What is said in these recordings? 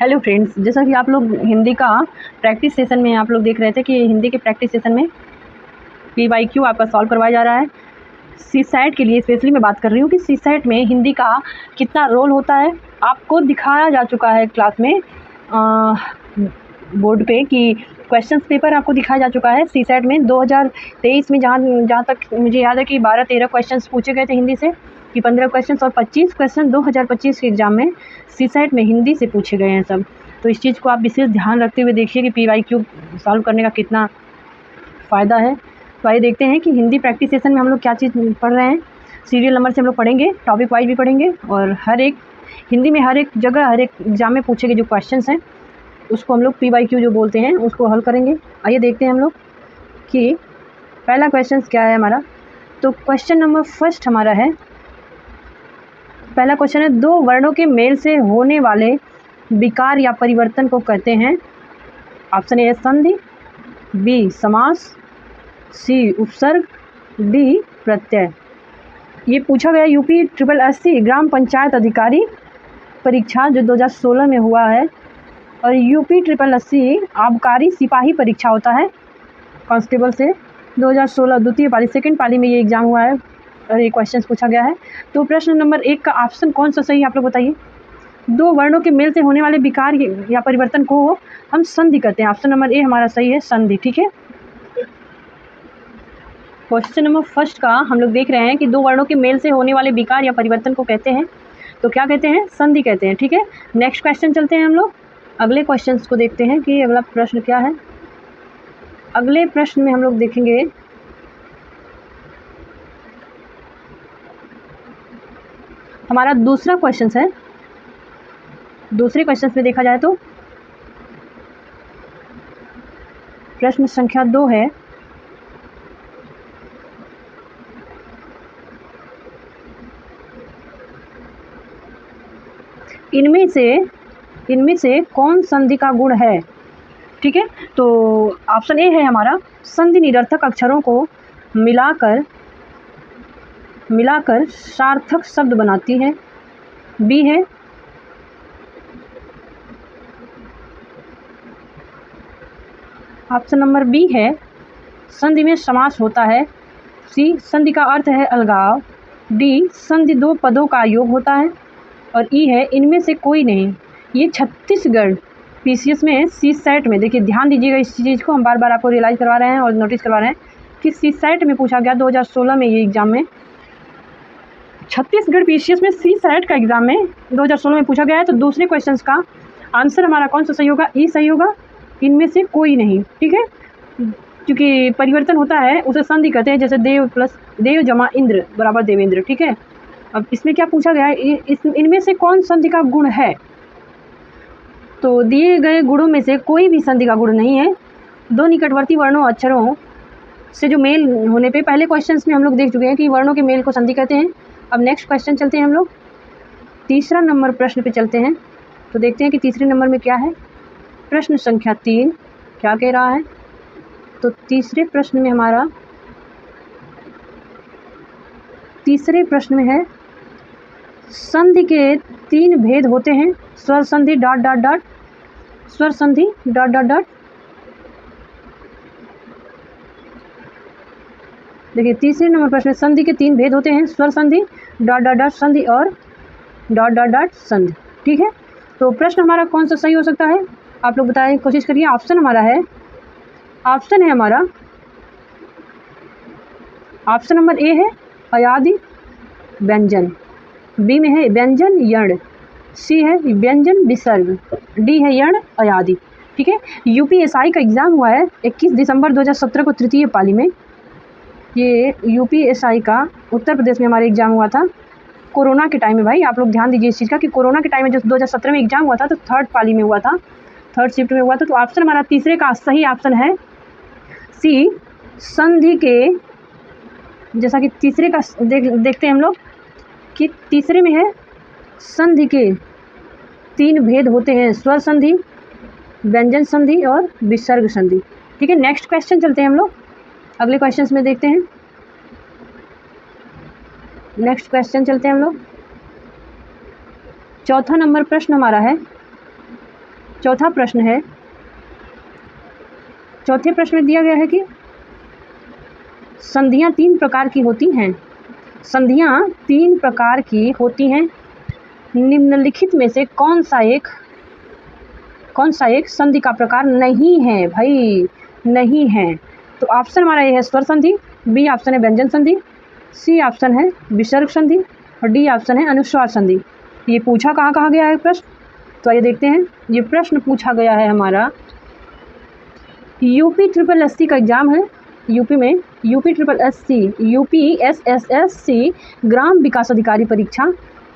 Hello friends, जैसा कि आप लोग हिंदी का प्रैक्टिस सेशन में आप लोग देख रहे थे कि हिंदी के प्रैक्टिस सेशन में PYQ आपका सॉल्व करवाया जा रहा है। सीसैट के लिए स्पेशली मैं बात कर रही हूँ कि सीसैट में हिंदी का कितना रोल होता है आपको दिखाया जा चुका है क्लास में बोर्ड पे कि क्वेश्चन पेपर आपको दिखाया जा चुका है। सीसैट में 2023 में जहाँ तक मुझे याद है कि 12-13 क्वेश्चन पूछे गए थे हिंदी से, कि 15 क्वेश्चन और 25 क्वेश्चन 2025 के एग्ज़ाम में सीसैट में हिंदी से पूछे गए हैं सब। तो इस चीज़ को आप विशेष ध्यान रखते हुए देखिए कि PYQ सॉल्व करने का कितना फ़ायदा है। तो आइए देखते हैं कि हिंदी प्रैक्टिस सेशन में हम लोग क्या चीज़ पढ़ रहे हैं। सीरियल नंबर से हम लोग पढ़ेंगे, टॉपिक वाइज भी पढ़ेंगे, और हर एक हिंदी में हर एक जगह हर एक एग्ज़ाम में पूछे गए जो क्वेश्चन हैं उसको हम लोग PYQ जो बोलते हैं उसको हल करेंगे। आइए देखते हैं हम लोग कि पहला क्वेश्चन क्या है हमारा। तो क्वेश्चन नंबर फर्स्ट हमारा है, पहला क्वेश्चन है, दो वर्णों के मेल से होने वाले विकार या परिवर्तन को कहते हैं। ऑप्शन ए संधि, बी समास, सी उपसर्ग, डी प्रत्यय। ये पूछा गया UP SSSC ग्राम पंचायत अधिकारी परीक्षा जो 2016 में हुआ है, और UP SSSC आबकारी सिपाही परीक्षा होता है कांस्टेबल से 2016 द्वितीय पाली सेकंड पाली में ये एग्ज़ाम हुआ है और ये क्वेश्चन पूछा गया है। तो प्रश्न नंबर 1 का ऑप्शन कौन सा सही है आप लोग बताइए। दो वर्णों के मेल से होने वाले विकार या परिवर्तन को हम संधि कहते हैं। ऑप्शन नंबर ए हमारा सही है, संधि। ठीक है, क्वेश्चन नंबर फर्स्ट का हम लोग देख रहे हैं कि दो वर्णों के मेल से होने वाले विकार या परिवर्तन को कहते हैं, तो क्या कहते हैं, संधि कहते हैं। ठीक है, नेक्स्ट क्वेश्चन चलते हैं हम लोग अगले क्वेश्चन को देखते हैं कि अगला प्रश्न क्या है। अगले प्रश्न में हम लोग देखेंगे हमारा दूसरा क्वेश्चन है। दूसरे क्वेश्चन में देखा जाए तो प्रश्न संख्या 2 है, इनमें से कौन संधि का गुण है। ठीक है, तो ऑप्शन ए है हमारा, संधि निरर्थक अक्षरों को मिलाकर सार्थक शब्द बनाती है। बी है ऑप्शन नंबर बी है, संधि में समास होता है। सी, संधि का अर्थ है अलगाव। डी, संधि दो पदों का योग होता है। और ई है, इनमें से कोई नहीं। ये छत्तीसगढ़ PCS में सीसैट में, देखिए ध्यान दीजिएगा इस चीज़ को, हम बार बार आपको रियलाइज़ करवा रहे हैं और नोटिस करवा रहे हैं कि सीसैट में पूछा गया 2016 में ये एग्ज़ाम में, छत्तीसगढ़ PCS में सीसैट का एग्ज़ाम में 2016 में पूछा गया है। तो दूसरे क्वेश्चन का आंसर हमारा कौन सा सही होगा, ई सही होगा, इनमें से कोई नहीं। ठीक है, क्योंकि परिवर्तन होता है उसे संधि कहते हैं, जैसे देव जमा इंद्र बराबर देवेंद्र। ठीक है, अब इसमें क्या पूछा गया है, इनमें से कौन संधि का गुण है। तो दिए गए गुणों में से कोई भी संधि का गुण नहीं है। दो निकटवर्ती वर्णों अक्षरों से जो मेल होने पे, पहले क्वेश्चंस में हम लोग देख चुके हैं कि वर्णों के मेल को संधि कहते हैं। अब नेक्स्ट क्वेश्चन चलते हैं हम लोग तीसरा नंबर प्रश्न पे चलते हैं, तो देखते हैं कि तीसरे नंबर में क्या है। प्रश्न संख्या 3 क्या कह रहा है। तो तीसरे प्रश्न में हमारा तीसरे प्रश्न में है, संधि के 3 भेद होते हैं। स्वर संधि ... स्वर संधि ... देखिए तीसरे नंबर प्रश्न में संधि के 3 भेद होते हैं, स्वर संधि ... संधि और ... संधि। ठीक है, तो प्रश्न हमारा कौन सा सही हो सकता है आप लोग बताएं, कोशिश करिए। ऑप्शन हमारा है, ऑप्शन है हमारा, ऑप्शन नंबर ए है अयादि व्यंजन, बी में है व्यंजन यण, सी है व्यंजन विसर्ग, डी है यण अयादि। ठीक है, UPSI का एग्ज़ाम हुआ है 21 दिसंबर 2017 को तृतीय पाली में। ये UPSI का उत्तर प्रदेश में हमारे एग्ज़ाम हुआ था कोरोना के टाइम में। भाई आप लोग ध्यान दीजिए इस चीज़ का कि कोरोना के टाइम में जो 2017 में एग्ज़ाम हुआ था तो थर्ड पाली में हुआ था, थर्ड शिफ्ट में हुआ था। तो ऑप्शन हमारा तीसरे का सही ऑप्शन है सी, संधि के, जैसा कि तीसरे का देखते हैं हम लोग कि तीसरे में है, संधि के 3 भेद होते हैं, स्वर संधि, व्यंजन संधि और विसर्ग संधि। ठीक है, नेक्स्ट क्वेश्चन चलते हैं हम लोग अगले क्वेश्चंस में देखते हैं। नेक्स्ट क्वेश्चन चलते हैं हम लोग चौथा नंबर प्रश्न हमारा है, चौथा प्रश्न है, चौथे प्रश्न में दिया गया है कि संधियां 3 प्रकार की होती हैं। संधियां 3 प्रकार की होती हैं, निम्नलिखित में से कौन सा एक संधि का प्रकार नहीं है भाई, नहीं है। तो ऑप्शन हमारा ये है स्वर संधि, बी ऑप्शन है व्यंजन संधि, सी ऑप्शन है विसर्ग संधि और डी ऑप्शन है अनुस्वार संधि। ये पूछा कहाँ गया है प्रश्न, तो आइए देखते हैं। ये प्रश्न पूछा गया है हमारा यूपी SSSC का एग्ज़ाम है, यूपी में यूपी SSSC ग्राम विकास अधिकारी परीक्षा,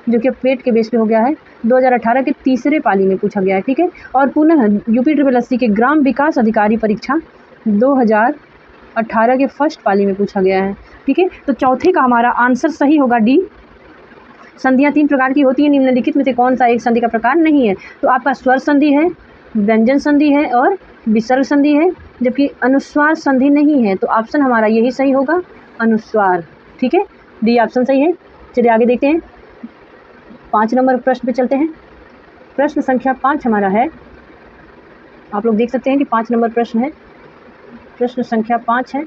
जो कि पेट के बेस पे हो गया है, 2018 के तीसरे पाली में पूछा गया है, ठीक है। और पुनः यूपी SSSC के ग्राम विकास अधिकारी परीक्षा 2018 के फर्स्ट पाली में पूछा गया है, ठीक है। तो चौथे का हमारा आंसर सही होगा डी। संधियां 3 प्रकार की होती हैं, निम्नलिखित में से कौन सा एक संधि का प्रकार नहीं है। तो आपका स्वर संधि है, व्यंजन संधि है और विसर्ग संधि है, जबकि अनुस्वार संधि नहीं है। तो ऑप्शन हमारा यही सही होगा, अनुस्वार, ठीक है। डी ऑप्शन सही है। चलिए आगे देखते हैं, 5 नंबर प्रश्न पे चलते हैं। प्रश्न संख्या 5 हमारा है, आप लोग देख सकते हैं कि 5 नंबर प्रश्न है, प्रश्न संख्या 5 है।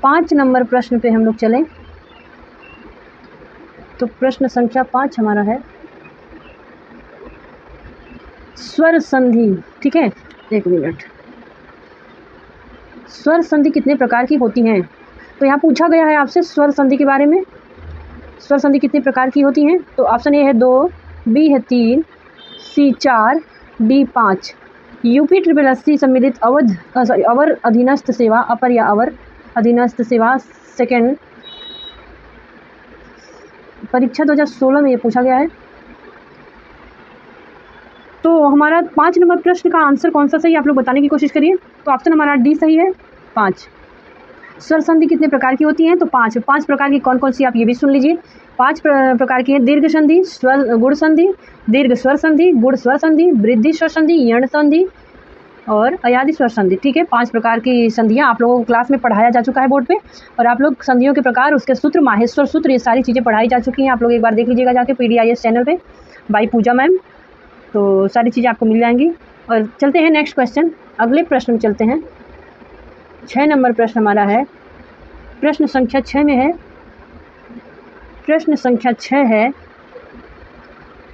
5 नंबर प्रश्न पे हम लोग चलें तो प्रश्न संख्या 5 हमारा है स्वर संधि, ठीक है। 1 मिनट, स्वर संधि कितने प्रकार की होती हैं। तो यहाँ पूछा गया है आपसे स्वर संधि के बारे में, स्वर संधि कितने प्रकार की होती हैं। तो ऑप्शन ए है 2, बी है 3, सी 4, डी 5। यूपी SSSC सम्मिलित अवर अधीनस्थ सेवा, अपर या अवर अधीनस्थ सेवा सेकेंड परीक्षा 2016 में ये पूछा गया है। तो हमारा 5 नंबर प्रश्न का आंसर कौन सा सही है, आप लोग बताने की कोशिश करिए। तो ऑप्शन हमारा डी सही है, 5। स्वर संधि कितने प्रकार की होती हैं, तो 5 प्रकार की कौन कौन सी, आप ये भी सुन लीजिए। 5 प्रकार की है, दीर्घ संधि, स्वर गुण संधि, दीर्घ स्वर संधि, गुण स्वर संधि, वृद्धि स्वर संधि, यण संधि और अयादि स्वर संधि, ठीक है। 5 प्रकार की संधियां आप लोगों को क्लास में पढ़ाया जा चुका है बोर्ड पे, और आप लोग संधियों के प्रकार, उसके सूत्र, माहेश्वर सूत्र, ये सारी चीज़ें पढ़ाई जा चुकी हैं। आप लोग एक बार देख लीजिएगा जाके PDIS चैनल पे बाई पूजा मैम, तो सारी चीज़ें आपको मिल जाएंगी। और चलते हैं नेक्स्ट क्वेश्चन, अगले प्रश्न में चलते हैं। 6 नंबर प्रश्न हमारा है, प्रश्न संख्या 6 में है, प्रश्न संख्या 6 है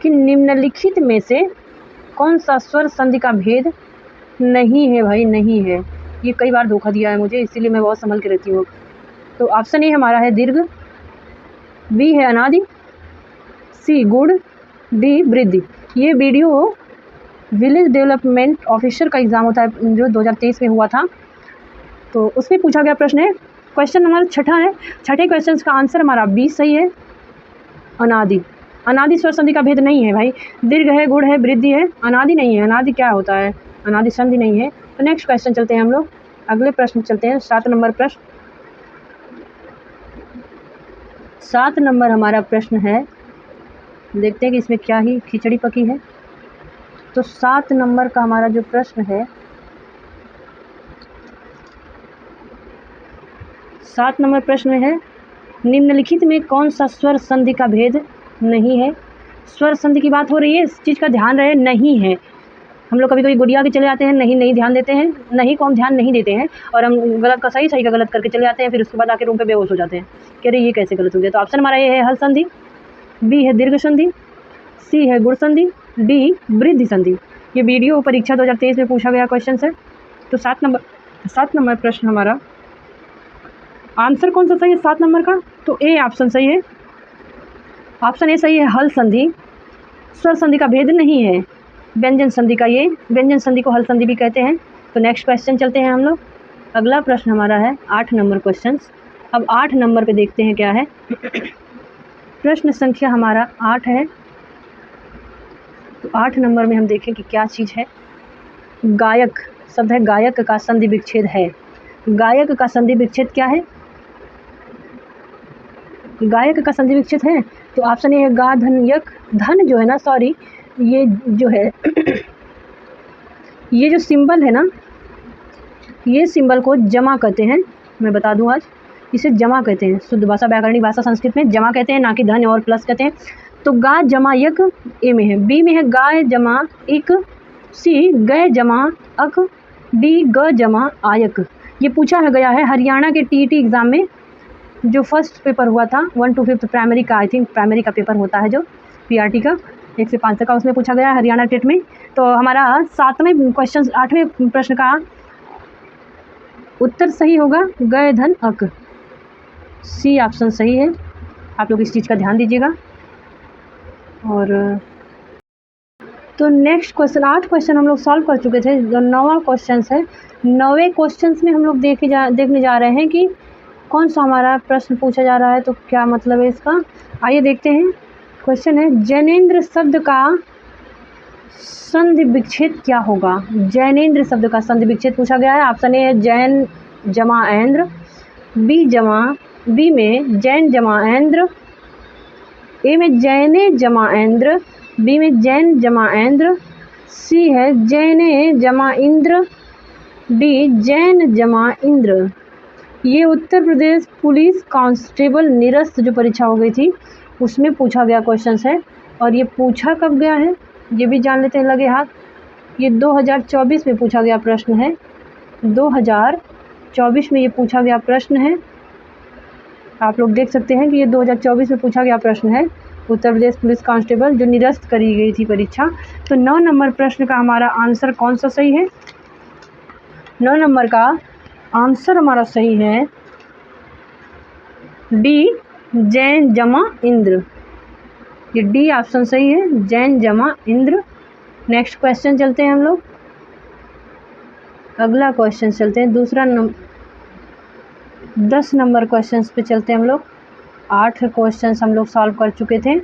कि निम्नलिखित में से कौन सा स्वर संधि का भेद नहीं है भाई, नहीं है। ये कई बार धोखा दिया है मुझे, इसीलिए मैं बहुत संभल के रहती हूँ। तो ऑप्शन ए हमारा है दीर्घ, बी है अनादि, सी गुण, डी वृद्धि। ये वीडियो विलेज डेवलपमेंट ऑफिसर का एग्ज़ाम होता है जो 2023 में हुआ था, तो उसमें पूछा गया प्रश्न है। क्वेश्चन हमारा 6ठा है, 6ठे क्वेश्चन का आंसर हमारा बी सही है, अनादि। अनादि स्वर संधि का भेद नहीं है भाई, दीर्घ है, गुण है, वृद्धि है, अनादि नहीं है। अनादि क्या होता है, अनादि संधि नहीं है। तो नेक्स्ट क्वेश्चन चलते हैं हम लोग, अगले प्रश्न चलते हैं, 7 नंबर प्रश्न। 7 नंबर हमारा प्रश्न है, देखते हैं कि इसमें क्या ही खिचड़ी पकी है। तो 7 नंबर का हमारा जो प्रश्न है, 7 नंबर प्रश्न में है, निम्नलिखित में कौन सा स्वर संधि का भेद नहीं है। स्वर संधि की बात हो रही है, इस चीज़ का ध्यान रहे, नहीं है। हम लोग कभी कभी गुड़िया के चले जाते हैं, नहीं ध्यान देते हैं, नहीं को हम ध्यान नहीं देते हैं, और हम गलत का सही, सही का गलत करके चले जाते हैं, फिर उसके बाद आके रूम पे बेहोश हो जाते हैं कि अरे ये कैसे गलत हो गया। तो ऑप्शन हमारा ये है हल संधि, बी है दीर्घ संधि, सी है गुण संधि, डी वृद्धि संधि। ये वीडियो परीक्षा 2023 में पूछा गया क्वेश्चन है। तो 7 नंबर प्रश्न हमारा आंसर कौन सा सही है 7 नंबर का, तो ए ऑप्शन सही है, ऑप्शन ए सही है, हल संधि। स्वर संधि का भेद नहीं है, व्यंजन संधि का, ये व्यंजन संधि को हल संधि भी कहते हैं। तो नेक्स्ट क्वेश्चन चलते हैं हम लोग, अगला प्रश्न हमारा है 8 नंबर क्वेश्चन। अब 8 नंबर पे देखते हैं क्या है। प्रश्न संख्या हमारा 8 है, तो 8 नंबर में हम देखें कि क्या चीज़ है। गायक शब्द है, गायक का संधि विच्छेद है। गायक का संधि विच्छेद क्या है, गायक का संधि विच्छेद है। तो ऑप्शन ए है गा धन यक। धन जो है ना, सॉरी, ये जो है ये जो सिंबल है ना, ये सिंबल को जमा कहते हैं। मैं बता दूं आज, इसे जमा कहते हैं। शुद्ध भाषा व्याकरणिक भाषा संस्कृत में जमा कहते हैं, ना कि धन और प्लस कहते हैं। तो गा जमा यक ए में है। बी में है गाय जमा इक, सी गय जमा अक, डी ग जमा आयक। ये पूछा है गया है हरियाणा के टीईटी एग्ज़ाम में, जो फर्स्ट पेपर हुआ था 1 to 5 प्राइमरी का, आई थिंक प्राइमरी का पेपर होता है जो पीआरटी का 1 से 5 तक का, उसमें पूछा गया है हरियाणा टेट में। तो हमारा 8वें प्रश्न का उत्तर सही होगा गय धन अक, सी ऑप्शन सही है। आप लोग इस चीज़ का ध्यान दीजिएगा। और तो नेक्स्ट क्वेश्चन, 8 क्वेश्चन हम लोग सॉल्व कर चुके थे, जो 9वां क्वेश्चन है। 9वें क्वेश्चन में हम लोग देखने जा रहे हैं कि कौन सा हमारा प्रश्न पूछा जा रहा है, तो क्या मतलब है इसका। आइए देखते हैं। क्वेश्चन है जैनेन्द्र शब्द का संधि विच्छेद क्या होगा। जैनेन्द्र शब्द का संधि विच्छेद पूछा गया है। ऑप्शन ए है जैन जमा ऐन्द्र, बी में जैन जमा ऐन्द्र, ए में जैने जमा ऐन्द्र, बी में जैन जमा ऐन्द्र, सी है जैने जमा इंद्र, डी जैन जमा इंद्र। ये उत्तर प्रदेश पुलिस कांस्टेबल निरस्त जो परीक्षा हो गई थी उसमें पूछा गया क्वेश्चन है। और ये पूछा कब गया है ये भी जान लेते हैं लगे हाथ। ये 2024 में पूछा गया प्रश्न है। 2024 में ये पूछा गया प्रश्न है। आप लोग देख सकते हैं कि ये 2024 में पूछा गया प्रश्न है, उत्तर प्रदेश पुलिस कांस्टेबल जो निरस्त करी गई थी परीक्षा। तो 9 नंबर प्रश्न का हमारा आंसर कौन सा सही है। 9 नंबर का आंसर हमारा सही है डी जैन जमा इंद्र। ये डी ऑप्शन सही है, जैन जमा इंद्र। नेक्स्ट क्वेश्चन चलते हैं हम लोग। अगला क्वेश्चन चलते हैं, 10 नंबर क्वेश्चन पे चलते हैं हम लोग। 8 क्वेश्चन हम लोग सॉल्व कर चुके थे।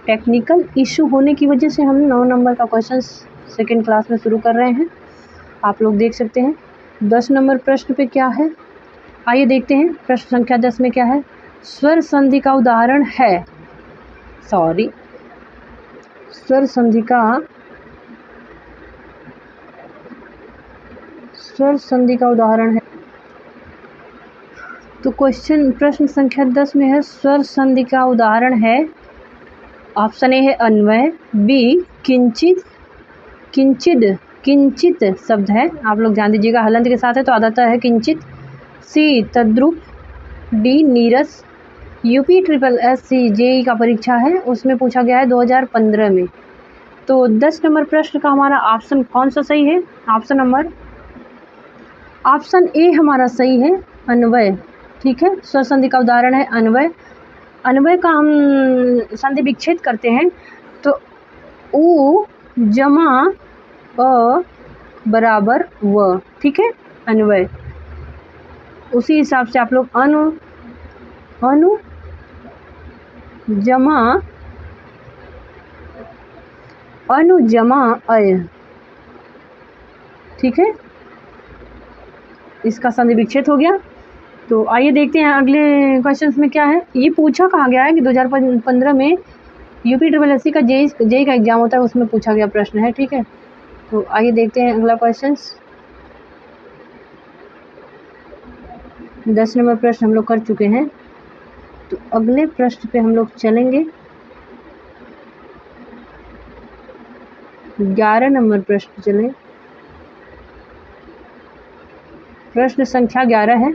टेक्निकल इशू होने की वजह से हम 9 नंबर का क्वेश्चन सेकेंड क्लास में शुरू कर रहे हैं। आप लोग देख सकते हैं 10 नंबर प्रश्न पे क्या है। आइए देखते हैं प्रश्न संख्या 10 में क्या है। स्वर संधि का उदाहरण है, स्वर संधि का उदाहरण है। तो प्रश्न संख्या 10 में है स्वर संधि का उदाहरण है। ऑप्शन ए है अन्वय, बी किंचित, किंचित शब्द है, आप लोग ध्यान दीजिएगा, हलंत के साथ है तो आदतः है किंचित। सी तद्रुप, डी नीरस। यूपी SSC जेई का परीक्षा है, उसमें पूछा गया है 2015 में। तो 10 नंबर प्रश्न का हमारा ऑप्शन कौन सा सही है। ऑप्शन ए हमारा सही है, अन्वय। ठीक है, स्वर संधि का उदाहरण है अन्वय। अन्वय का हम संधि विच्छेद करते हैं तो उ जमा अ बराबर व। ठीक है, अन्वय। उसी हिसाब से आप लोग अनु जमा अय। ठीक है, इसका संधि विच्छेद हो गया। तो आइए देखते हैं अगले क्वेश्चंस में क्या है। ये पूछा कहा गया है कि 2015 में यूपी SSC का जेई का एग्जाम होता है, उसमें पूछा गया प्रश्न है। ठीक है, तो आइए देखते हैं अगला क्वेश्चंस। 10 नंबर प्रश्न हम लोग कर चुके हैं, तो अगले प्रश्न पे हम लोग चलेंगे। 11 नंबर प्रश्न चलें। प्रश्न संख्या 11 है।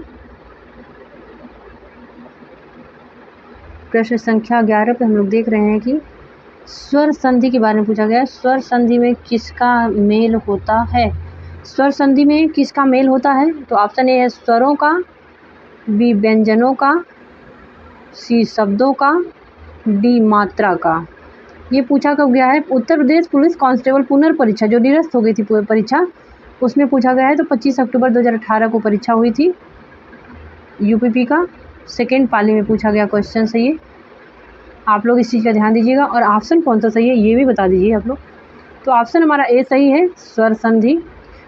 प्रश्न संख्या 11 पे हम लोग देख रहे हैं कि स्वर संधि के बारे में पूछा गया है। स्वर संधि में किसका मेल होता है। स्वर संधि में किसका मेल होता है, तो ऑप्शन ए है स्वरों का, बी व्यंजनों का, सी शब्दों का, डी मात्रा का। ये पूछा कब गया है। उत्तर प्रदेश पुलिस कांस्टेबल पुनर्परीक्षा जो निरस्त हो गई थी परीक्षा, उसमें पूछा गया है। तो 25 अक्टूबर 2018 को परीक्षा हुई थी यूपीपी का, सेकेंड पाली में पूछा गया क्वेश्चन है ये। आप लोग इस चीज़ का ध्यान दीजिएगा। और ऑप्शन कौन सा सही है ये भी बता दीजिए आप लोग। तो ऑप्शन हमारा ए सही है, स्वर संधि।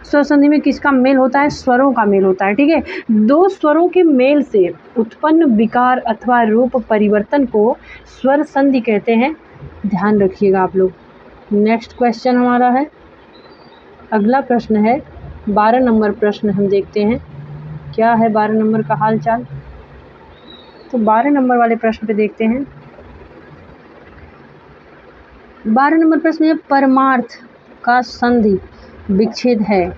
स्वर संधि में किसका मेल होता है, स्वरों का मेल होता है। ठीक है, दो स्वरों के मेल से उत्पन्न विकार अथवा रूप परिवर्तन को स्वर संधि कहते हैं, ध्यान रखिएगा आप लोग। नेक्स्ट क्वेश्चन हमारा है, अगला प्रश्न है 12 नंबर प्रश्न। हम देखते हैं क्या है 12 नंबर का हाल चाल। तो 12 नंबर वाले प्रश्न पे देखते हैं। 12 नंबर प्रश्न है, परमार्थ का संधि विच्छेद है।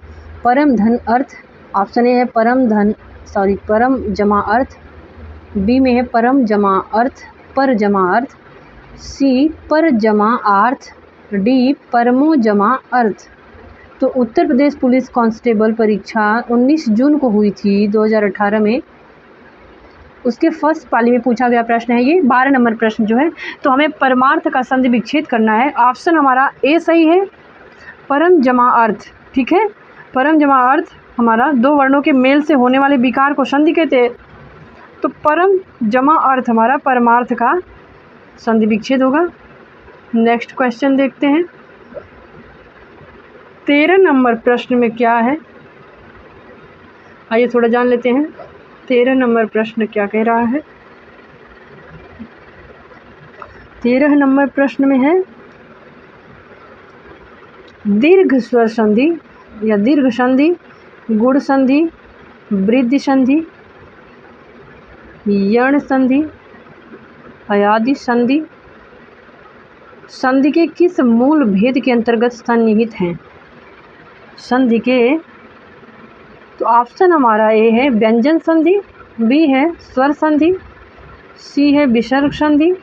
परम धन अर्थ, ऑप्शन ए है परम जमा अर्थ, बी में है परम जमा अर्थ पर जमा अर्थ, सी पर जमा अर्थ, डी परमो जमा अर्थ। तो उत्तर प्रदेश पुलिस कांस्टेबल परीक्षा 19 जून को हुई थी 2018 में, उसके फर्स्ट पाली में पूछा गया प्रश्न है ये 12 नंबर प्रश्न जो है। तो हमें परमार्थ का संधि विच्छेद करना है। ऑप्शन हमारा ए सही है, परम जमा अर्थ। ठीक है, परम जमा अर्थ हमारा दो वर्णों के मेल से होने वाले विकार को संधि कहते हैं। तो परम जमा अर्थ हमारा परमार्थ का संधि विच्छेद होगा। नेक्स्ट क्वेश्चन देखते हैं, 13 नंबर प्रश्न में क्या है, आइए थोड़ा जान लेते हैं। 13 नंबर प्रश्न क्या कह रहा है। 13 नंबर प्रश्न में है, दीर्घ स्वर संधि या दीर्घ संधि, गुण संधि, वृद्धि संधि, यण संधि, अयादि संधि, संधि के किस मूल भेद के अंतर्गत सन्निहित हैं। संधि के, तो ऑप्शन हमारा ए है व्यंजन संधि, बी है स्वर संधि, सी है विसर्ग संधि,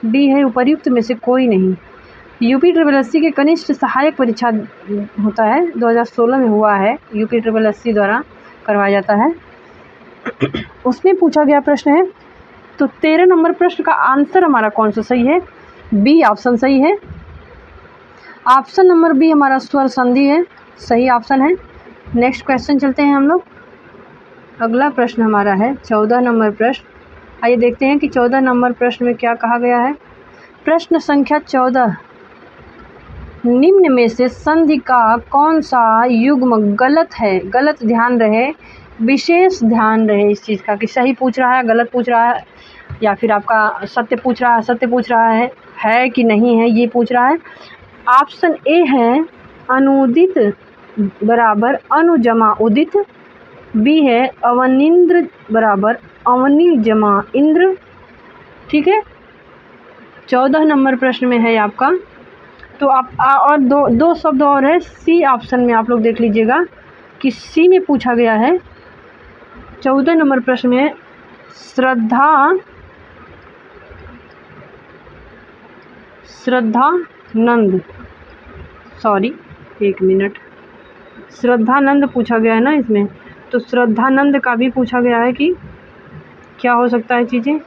डी है उपर्युक्त में से कोई नहीं। यूपी SSC के कनिष्ठ सहायक परीक्षा होता है, 2016 में हुआ है, यूपी SSC द्वारा करवाया जाता है, उसमें पूछा गया प्रश्न है। तो 13 नंबर प्रश्न का आंसर हमारा कौन सा सही है, बी ऑप्शन सही है। ऑप्शन नंबर बी हमारा स्वर संधि है, सही ऑप्शन है। नेक्स्ट क्वेश्चन चलते हैं हम लोग। अगला प्रश्न हमारा है 14 नंबर प्रश्न। आइए देखते हैं कि 14 नंबर प्रश्न में क्या कहा गया है। प्रश्न संख्या 14, निम्न में से संधि का कौन सा युग्म गलत है। गलत ध्यान रहे, विशेष ध्यान रहे इस चीज़ का कि सही पूछ रहा है, गलत पूछ रहा है, या फिर आपका सत्य पूछ रहा है, असत्य पूछ रहा है कि नहीं है, ये पूछ रहा है। ऑप्शन ए है अनुदित बराबर अनु जमा उदित, बी है अवनिंद्र बराबर अवनि जमा इंद्र। ठीक है, 14 नंबर प्रश्न में है आपका। तो आप और दो शब्द और है, सी ऑप्शन में आप लोग देख लीजिएगा कि सी में पूछा गया है 14 नंबर प्रश्न में श्रद्धानंद, सॉरी एक मिनट, श्रद्धानंद पूछा गया है ना इसमें, तो श्रद्धानंद का भी पूछा गया है कि क्या हो सकता है चीज़ें।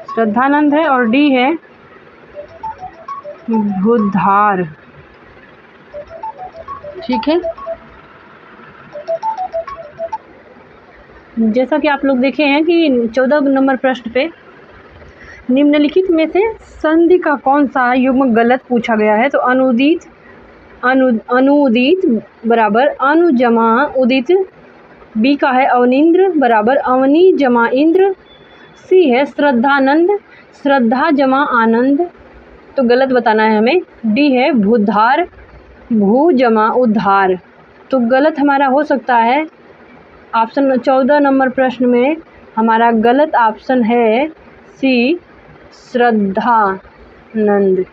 श्रद्धानंद है और डी है बुद्धार। ठीक है, जैसा कि आप लोग देखे हैं कि 14 नंबर प्रश्न पे निम्नलिखित में से संधि का कौन सा युग्म गलत पूछा गया है। तो अनुदित बराबर अनु जमा उदित, बी का है अवनिंद्र बराबर अवनि जमा इंद्र, सी है श्रद्धानंद श्रद्धा जमा आनंद, तो गलत बताना है हमें, डी है भूधार भू जमा उद्धार। तो गलत हमारा हो सकता है ऑप्शन 14 नंबर प्रश्न में हमारा गलत ऑप्शन है सी श्रद्धानंद।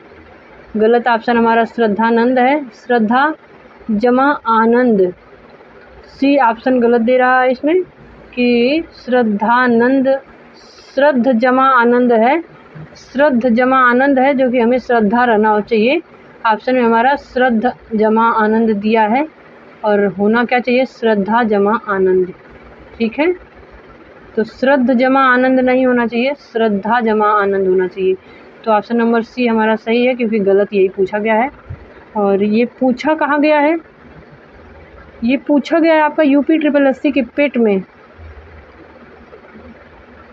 गलत ऑप्शन हमारा श्रद्धानंद है, श्रद्धा जमा आनंद, सी ऑप्शन गलत दे रहा है इसमें कि श्रद्धानंद, श्रद्ध जमा आनंद है, श्रद्ध जमा आनंद है, जो कि हमें श्रद्धा रहना चाहिए। ऑप्शन में हमारा श्रद्ध जमा आनंद दिया है और होना क्या चाहिए, श्रद्धा जमा आनंद। ठीक है, तो श्रद्ध जमा आनंद नहीं होना चाहिए, श्रद्धा जमा आनंद होना चाहिए। तो ऑप्शन नंबर सी हमारा सही है, क्योंकि गलत यही पूछा गया है। और ये पूछा कहाँ गया है, ये पूछा गया है आपका यूपी SSC के पेट में,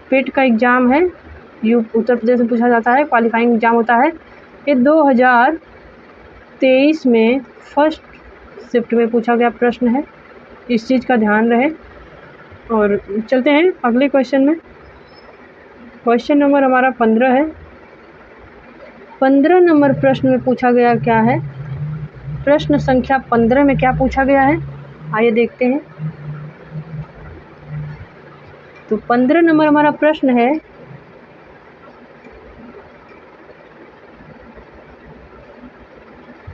पेट का एग्ज़ाम है, उत्तर प्रदेश में पूछा जाता है, क्वालिफाइंग एग्ज़ाम होता है। ये 2023 में फर्स्ट शिफ्ट में पूछा गया प्रश्न है, इस चीज़ का ध्यान रहे। और चलते हैं अगले क्वेश्चन में। क्वेश्चन नंबर हमारा 15 है। 15 नंबर प्रश्न में पूछा गया क्या है, प्रश्न संख्या 15 में क्या पूछा गया है, आइए देखते हैं। तो 15 नंबर हमारा प्रश्न है,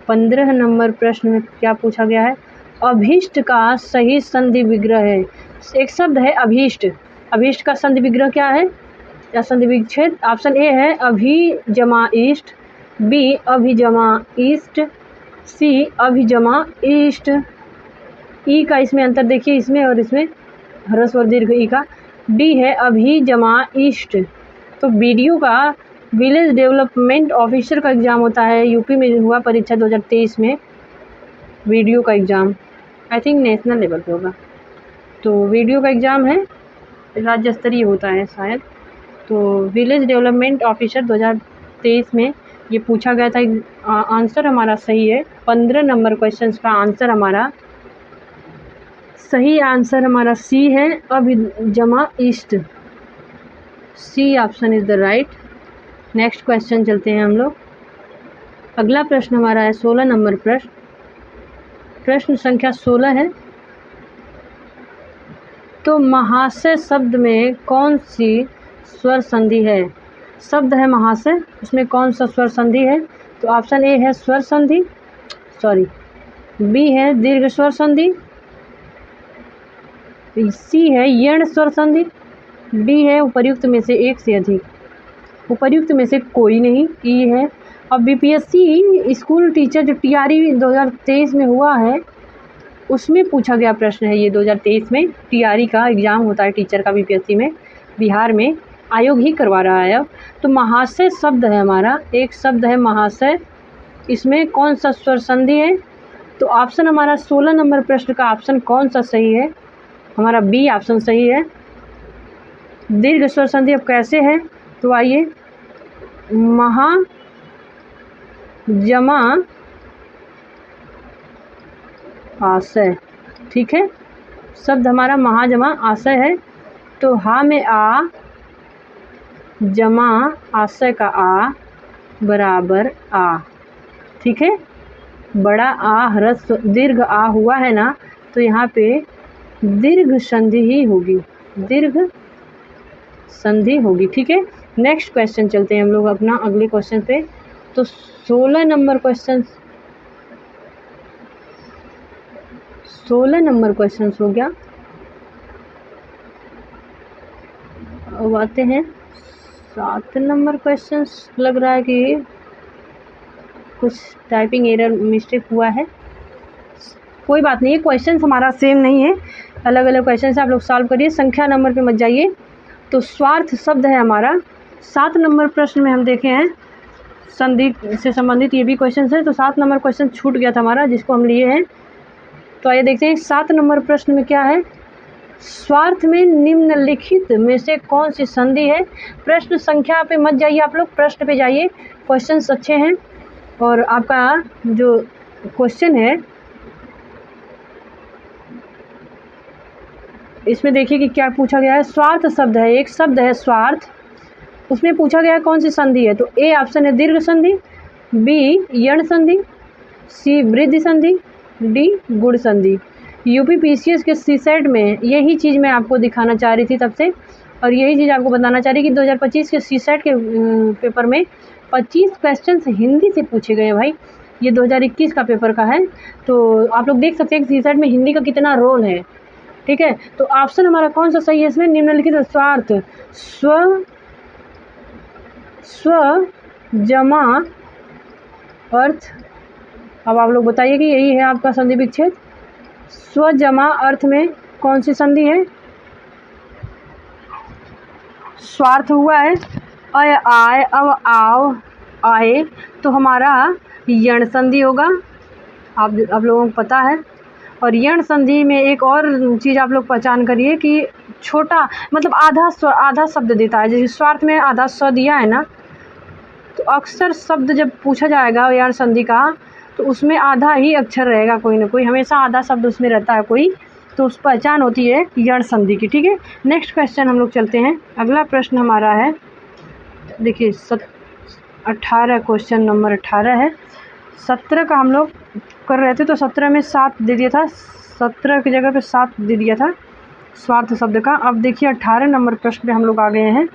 पंद्रह नंबर प्रश्न में क्या पूछा गया है? अभीष्ट का सही संधि विग्रह है। एक शब्द है अभीष्ट, अभीष्ट का संधि विग्रह क्या है या संधि विच्छेद? ऑप्शन ए है अभी जमा ईस्ट, बी अभी जमा ईस्ट, सी अभी जमा ईस्ट। ई का इसमें अंतर देखिए, इसमें और इसमें ह्रस्व और दीर्घ ई का। डी है अभी जमा ईस्ट। तो बीडीओ का विलेज डेवलपमेंट ऑफिसर का एग्ज़ाम होता है, यूपी में हुआ परीक्षा 2023 में वीडियो का exam, I think national level पे होगा। तो वीडियो का एग्ज़ाम है, राज्य स्तरीय होता है शायद। तो विलेज डेवलपमेंट ऑफिसर 2023 में ये पूछा गया था। आंसर हमारा सही है। 15 नंबर क्वेश्चन का आंसर हमारा सही आंसर हमारा सी है, अभी जमा ईस्ट। C option is the right. Next question चलते हैं हम लोग। अगला प्रश्न हमारा है 16 नंबर प्रश्न, प्रश्न संख्या 16 है। तो महाशय शब्द में कौन सी स्वर संधि है? शब्द है महाशय, उसमें कौन सा स्वर संधि है? तो ऑप्शन ए है स्वर संधि, बी है दीर्घ स्वर संधि, सी है यण स्वर संधि, डी है उपर्युक्त में से एक से अधिक। उपर्युक्त में से कोई नहीं, ई है। अब बीपीएससी स्कूल टीचर जो टीआरई 2023 में हुआ है उसमें पूछा गया प्रश्न है ये। 2023 में टीआरई का एग्ज़ाम होता है टीचर का बीपीएससी में, बिहार में आयोग ही करवा रहा है अब। तो महाशय शब्द है हमारा, एक शब्द है महाशय, इसमें कौन सा स्वर संधि है? तो ऑप्शन हमारा 16 नंबर प्रश्न का ऑप्शन कौन सा सही है? हमारा बी ऑप्शन सही है, दीर्घ स्वर संधि। अब कैसे है? तो आइए, महा जमा आशय, ठीक है, शब्द हमारा महाजमा आशय है। तो हा में आ, जमा आशय का आ बराबर आ, ठीक है। बड़ा आ ह्रस्व दीर्घ आ हुआ है ना, तो यहाँ पे दीर्घ संधि ही होगी, दीर्घ संधि होगी, ठीक है। नेक्स्ट क्वेश्चन चलते हैं हम लोग अपना अगले क्वेश्चन पे। तो 16 नंबर क्वेश्चन, 16 नंबर क्वेश्चन हो गया। अब आते हैं 7 नंबर क्वेश्चन। लग रहा है कि कुछ टाइपिंग एरर मिस्टेक हुआ है, कोई बात नहीं है, क्वेश्चन हमारा सेम नहीं है, अलग अलग क्वेश्चन आप लोग सॉल्व करिए, संख्या नंबर पे मत जाइए। तो स्वार्थ शब्द है हमारा। 7 नंबर प्रश्न में हम देखे हैं संधि से संबंधित ये भी क्वेश्चन है। तो 7 नंबर क्वेश्चन छूट गया था हमारा, जिसको हम लिए हैं। तो आइए देखते हैं 7 नंबर प्रश्न में क्या है। स्वार्थ में निम्नलिखित में से कौन सी संधि है? प्रश्न संख्या पे मत जाइए आप लोग, प्रश्न पे जाइए, क्वेश्चंस अच्छे हैं। और आपका जो क्वेश्चन है इसमें देखिए कि क्या पूछा गया है। स्वार्थ शब्द है, एक शब्द है स्वार्थ, उसमें पूछा गया है कौन सी संधि है। तो ए ऑप्शन है दीर्घ संधि, बी यण संधि, सी वृद्धि संधि, डी गुण संधि। यूपी पीसीएस के सीसेट में यही चीज़ मैं आपको दिखाना चाह रही थी तब से, और यही चीज़ आपको बताना चाह रही कि 2025 के सीसेट के पेपर में 25 क्वेश्चन हिंदी से पूछे गए भाई। ये 2021 का पेपर का है, तो आप लोग देख सकते हैं कि सीसेट में हिंदी का कितना रोल है, ठीक है। तो ऑप्शन हमारा कौन सा सही है इसमें? निम्नलिखित स्वार्थ स्व जमा अर्थ। अब आप लोग बताइए कि यही है आपका संधि विच्छेद। स्व जमा अर्थ में कौन सी संधि है? स्वार्थ हुआ है, अय आय अब आओ आए, तो हमारा यण संधि होगा, आप लोगों को पता है। और यण संधि में एक और चीज़ आप लोग पहचान करिए कि छोटा मतलब आधा शब्द देता है। जैसे स्वार्थ में आधा स्व दिया है ना, तो अक्सर शब्द जब पूछा जाएगा यण संधि का, तो उसमें आधा ही अक्षर रहेगा, कोई ना कोई हमेशा आधा शब्द उसमें रहता है कोई, तो उस पहचान होती है यण संधि की, ठीक है। नेक्स्ट क्वेश्चन हम लोग चलते हैं। अगला प्रश्न हमारा है, देखिए 18, क्वेश्चन नंबर 18 है। 17 का हम लोग कर रहे थे, तो 17 में 7 दे दिया था, 17 की जगह पे 7 दे दिया था। स्वार्थ शब्द का। अब देखिए 18 नंबर प्रश्न पे हम लोग आ गए हैं।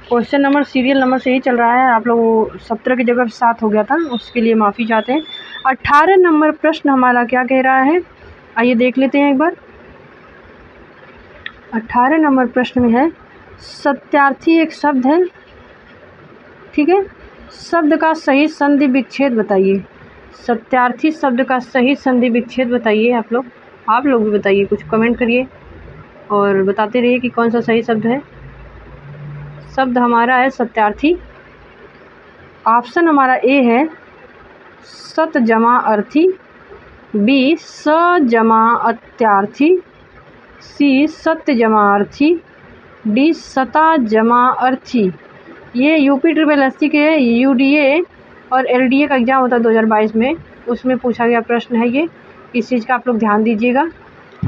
क्वेश्चन नंबर सीरियल नंबर से ही चल रहा है, आप लोग 17 की जगह 7 हो गया था, उसके लिए माफ़ी चाहते हैं। 18 नंबर प्रश्न हमारा क्या कह रहा है, आइए देख लेते हैं एक बार। 18 नंबर प्रश्न में है सत्यार्थी एक शब्द है, ठीक है, शब्द का सही संधि विच्छेद बताइए। सत्यार्थी शब्द का सही संधि विच्छेद बताइए। आप लोग भी बताइए, कुछ कमेंट करिए और बताते रहिए कि कौन सा सही शब्द है। शब्द हमारा है सत्यार्थी। ऑप्शन हमारा ए है सत जमा अर्थी, बी स जमा अत्यार्थी, सी सत्य जमा अर्थी, डी सता जमा अर्थी। ये यूपी ट्रिपल एससी के यूडीए और एलडीए का एग्ज़ाम होता है 2022 में, उसमें पूछा गया प्रश्न है ये, इस चीज़ का आप लोग ध्यान दीजिएगा।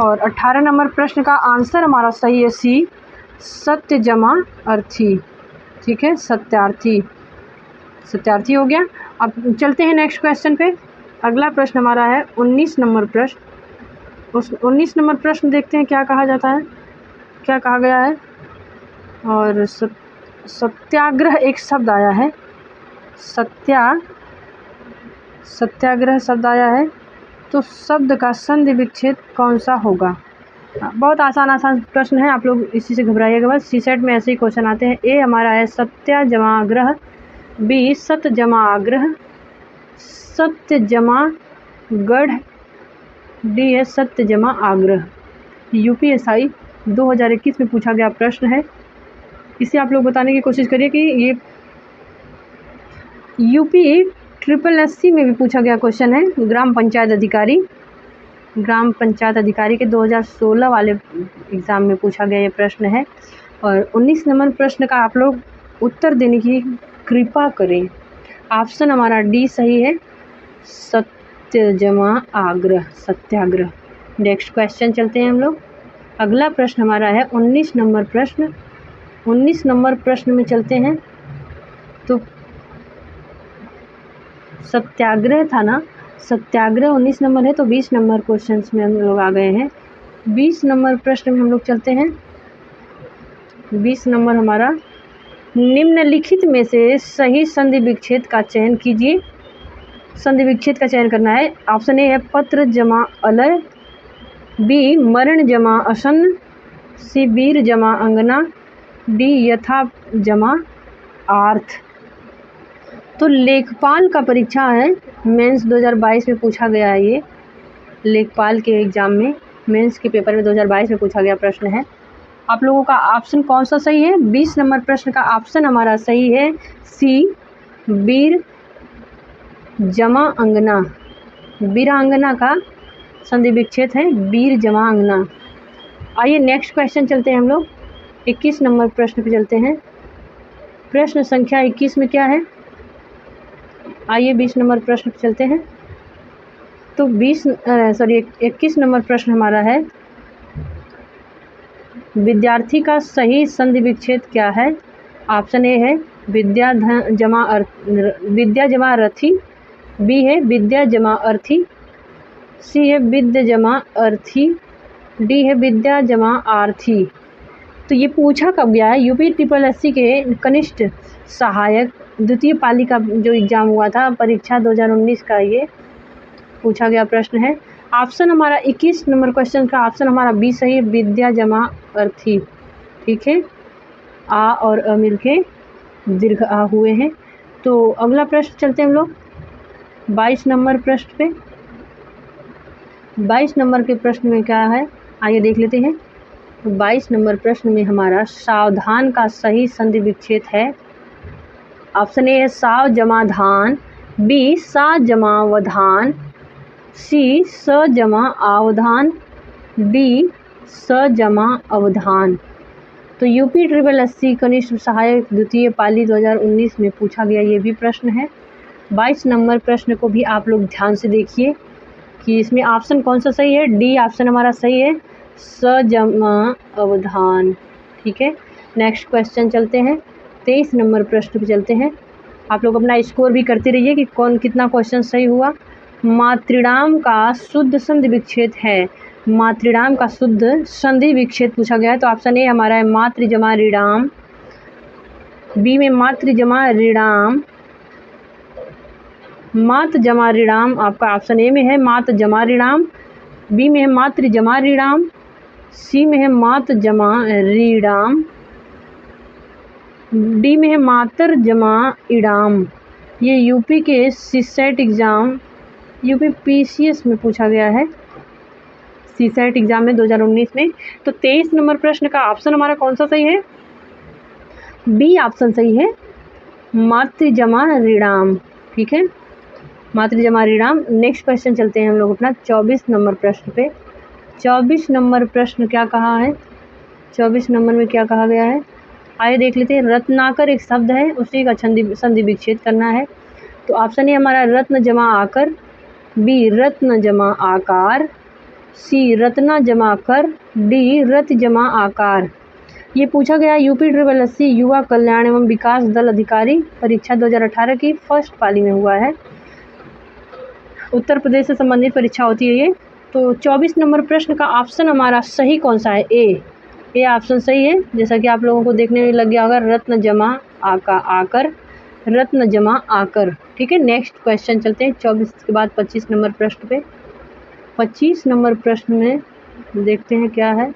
और 18 नंबर प्रश्न का आंसर हमारा सही है सी सत्य जमा अर्थी, ठीक है, सत्यार्थी हो गया। अब चलते हैं नेक्स्ट क्वेश्चन पे। अगला प्रश्न हमारा है 19 नंबर प्रश्न। उस 19 नंबर प्रश्न देखते हैं क्या कहा जाता है, क्या कहा गया है। और सत्याग्रह एक शब्द आया है, सत्याग्रह शब्द आया है, तो शब्द का संधि विच्छेद कौन सा होगा। बहुत आसान प्रश्न है, आप लोग इसी से घबराइएगा बस, सीसेट में ऐसे ही क्वेश्चन आते हैं। ए हमारा है सत्या जमा आग्रह, बी सत्य जमा आग्रह, सत्य जमा गढ़, डी है सत्य जमा आग्रह। यूपीएसआई 2021 में पूछा गया प्रश्न है, इसे आप लोग बताने की कोशिश करिए कि ये यूपी ट्रिपल एससी में भी पूछा गया क्वेश्चन है। ग्राम पंचायत अधिकारी के 2016 वाले एग्ज़ाम में पूछा गया ये प्रश्न है। और 19 नंबर प्रश्न का आप लोग उत्तर देने की कृपा करें। ऑप्शन हमारा डी सही है, सत्य जमा आग्रह, सत्याग्रह। नेक्स्ट क्वेश्चन चलते हैं हम लोग। अगला प्रश्न हमारा है 19 नंबर प्रश्न। 19 नंबर प्रश्न में चलते हैं, तो सत्याग्रह था ना, सत्याग्रह 19 नंबर है, तो 20 नंबर क्वेश्चन में हम लोग आ गए हैं। 20 नंबर प्रश्न में हम लोग चलते हैं। 20 नंबर हमारा निम्नलिखित में से सही संधि विच्छेद का चयन कीजिए। संधि विच्छेद का चयन करना है। ऑप्शन ए है पत्र जमा अलय, बी मरण जमा असन्न, सी वीर जमा अंगना, डी यथा जमा आर्थ। तो लेखपाल का परीक्षा है, मेंस 2022 में पूछा गया है। ये लेखपाल के एग्ज़ाम में, मेंस के पेपर में 2022 में पूछा गया प्रश्न है। आप लोगों का ऑप्शन कौन सा सही है। 20 नंबर प्रश्न का ऑप्शन हमारा सही है सी वीर जमा अंगना। वीरांगना का संधि विच्छेद है वीर जमा अंगना। आइए नेक्स्ट क्वेश्चन चलते हैं हम लोग। 21 नंबर प्रश्न पे चलते हैं। प्रश्न संख्या 21 में क्या है, आइए 20 नंबर प्रश्न पे चलते हैं। तो 21 नंबर प्रश्न हमारा है विद्यार्थी का सही संधि विच्छेद क्या है। ऑप्शन ए है विद्या जमा रथी, बी है विद्या जमा अर्थी, सी है विद्या जमा अर्थी, डी है विद्या जमा आर्थी। तो ये पूछा कब गया है, यूपी ट्रिपल एससी के कनिष्ठ सहायक द्वितीय पाली का जो एग्ज़ाम हुआ था, परीक्षा 2019 का ये पूछा गया प्रश्न है। ऑप्शन हमारा 21 नंबर क्वेश्चन का ऑप्शन हमारा बी सही है, विद्या जमा अर्थी, ठीक है। आ और अ मिल के दीर्घ आ हुए हैं। तो अगला प्रश्न चलते हैं हम लोग 22 नंबर प्रश्न पे। 22 नंबर के प्रश्न में क्या है, आइए देख लेते हैं। 22 नंबर प्रश्न में हमारा सावधान का सही संधि विच्छेद है। ऑप्शन ए है साव जमा धान, बी सा जमा वधान, सी स जमा आवधान, डी स जमा अवधान। तो यूपी ट्रिपल एससी कनिष्ठ सहायक द्वितीय पाली 2019 में पूछा गया ये भी प्रश्न है। 22 नंबर प्रश्न को भी आप लोग ध्यान से देखिए कि इसमें ऑप्शन कौन सा सही है। डी ऑप्शन हमारा सही है, स जमा अवधान, ठीक है। नेक्स्ट क्वेश्चन चलते हैं। 23 नंबर प्रश्न पे चलते हैं। आप लोग अपना स्कोर भी करते रहिए कि कौन कितना क्वेश्चन सही हुआ। मातृणाम का शुद्ध संधि विच्छेद है। मातृणाम का शुद्ध संधि विच्छेद पूछा गया है, तो ऑप्शन ए हमारा है मातृ जमा ऋणाम। बी में मातृ जमा ऋणाम, मात जमा ऋणाम आपका ऑप्शन ए में है मात जमा ऋणाम। बी में है मातृ जमा ऋणाम। सी में है मात जमा ऋणाम। डी में है मातर जमा इडाम। ये यूपी के सीसेट एग्ज़ाम, यूपी पीसीएस में पूछा गया है, सीसेट एग्ज़ाम में 2019 में। तो 23 नंबर प्रश्न का ऑप्शन हमारा कौन सा सही है? बी ऑप्शन सही है, मातृ जमा ऋणाम। ठीक है, मातृ जमा ऋणाम। नेक्स्ट क्वेश्चन चलते हैं हम लोग अपना 24 नंबर प्रश्न पे। 24 नंबर प्रश्न क्या कहा है? 24 नंबर में क्या कहा गया है, आइए देख लेते हैं। रत्नाकर एक शब्द है, उसी का संधि विच्छेद करना है। तो ऑप्शन ए हमारा रत्न जमा आकर, बी रत्न जमा आकार, सी रत्ना जमा कर, डी रत जमा आकार। ये पूछा गया यूपी SSSC युवा कल्याण एवं विकास दल अधिकारी परीक्षा 2018 की फर्स्ट पाली में हुआ है। उत्तर प्रदेश से संबंधित परीक्षा होती है ये। तो 24 नंबर प्रश्न का ऑप्शन हमारा सही कौन सा है? ए ऑप्शन सही है, जैसा कि आप लोगों को देखने में लग गया होगा, रत्न जमा आकर, रत्न जमा आकर। ठीक है, नेक्स्ट क्वेश्चन चलते हैं 24 के बाद 25 नंबर प्रश्न पे। 25 नंबर प्रश्न में देखते हैं क्या है।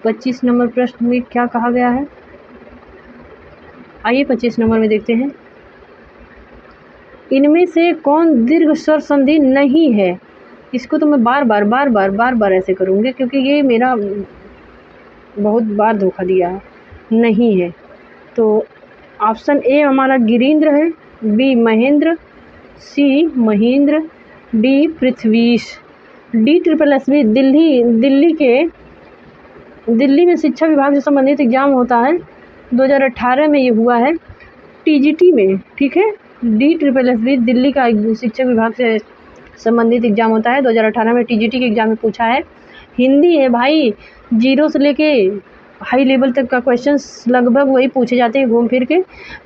25 नंबर प्रश्न में क्या कहा गया है, आइए 25 नंबर में देखते हैं। इनमें से कौन दीर्घ स्वर संधि नहीं है? इसको तो मैं बार बार ऐसे करूँगी क्योंकि ये मेरा बहुत बार धोखा दिया है, नहीं है। तो ऑप्शन ए हमारा गिरीन्द्र है, B Mahendra, C Mahendra, D Prithvish. D SSSB Delhi में शिक्षा विभाग से संबंधित एग्जाम होता है, 2018 में ये हुआ है TGT में। ठीक है, डी SSSB दिल्ली का शिक्षा विभाग से संबंधित एग्जाम होता है, 2018 में TGT के एग्जाम में पूछा है। हिंदी है भाई, 0 से लेके हाई लेवल तक का क्वेश्चंस लगभग वही पूछे जाते हैं घूम फिर के,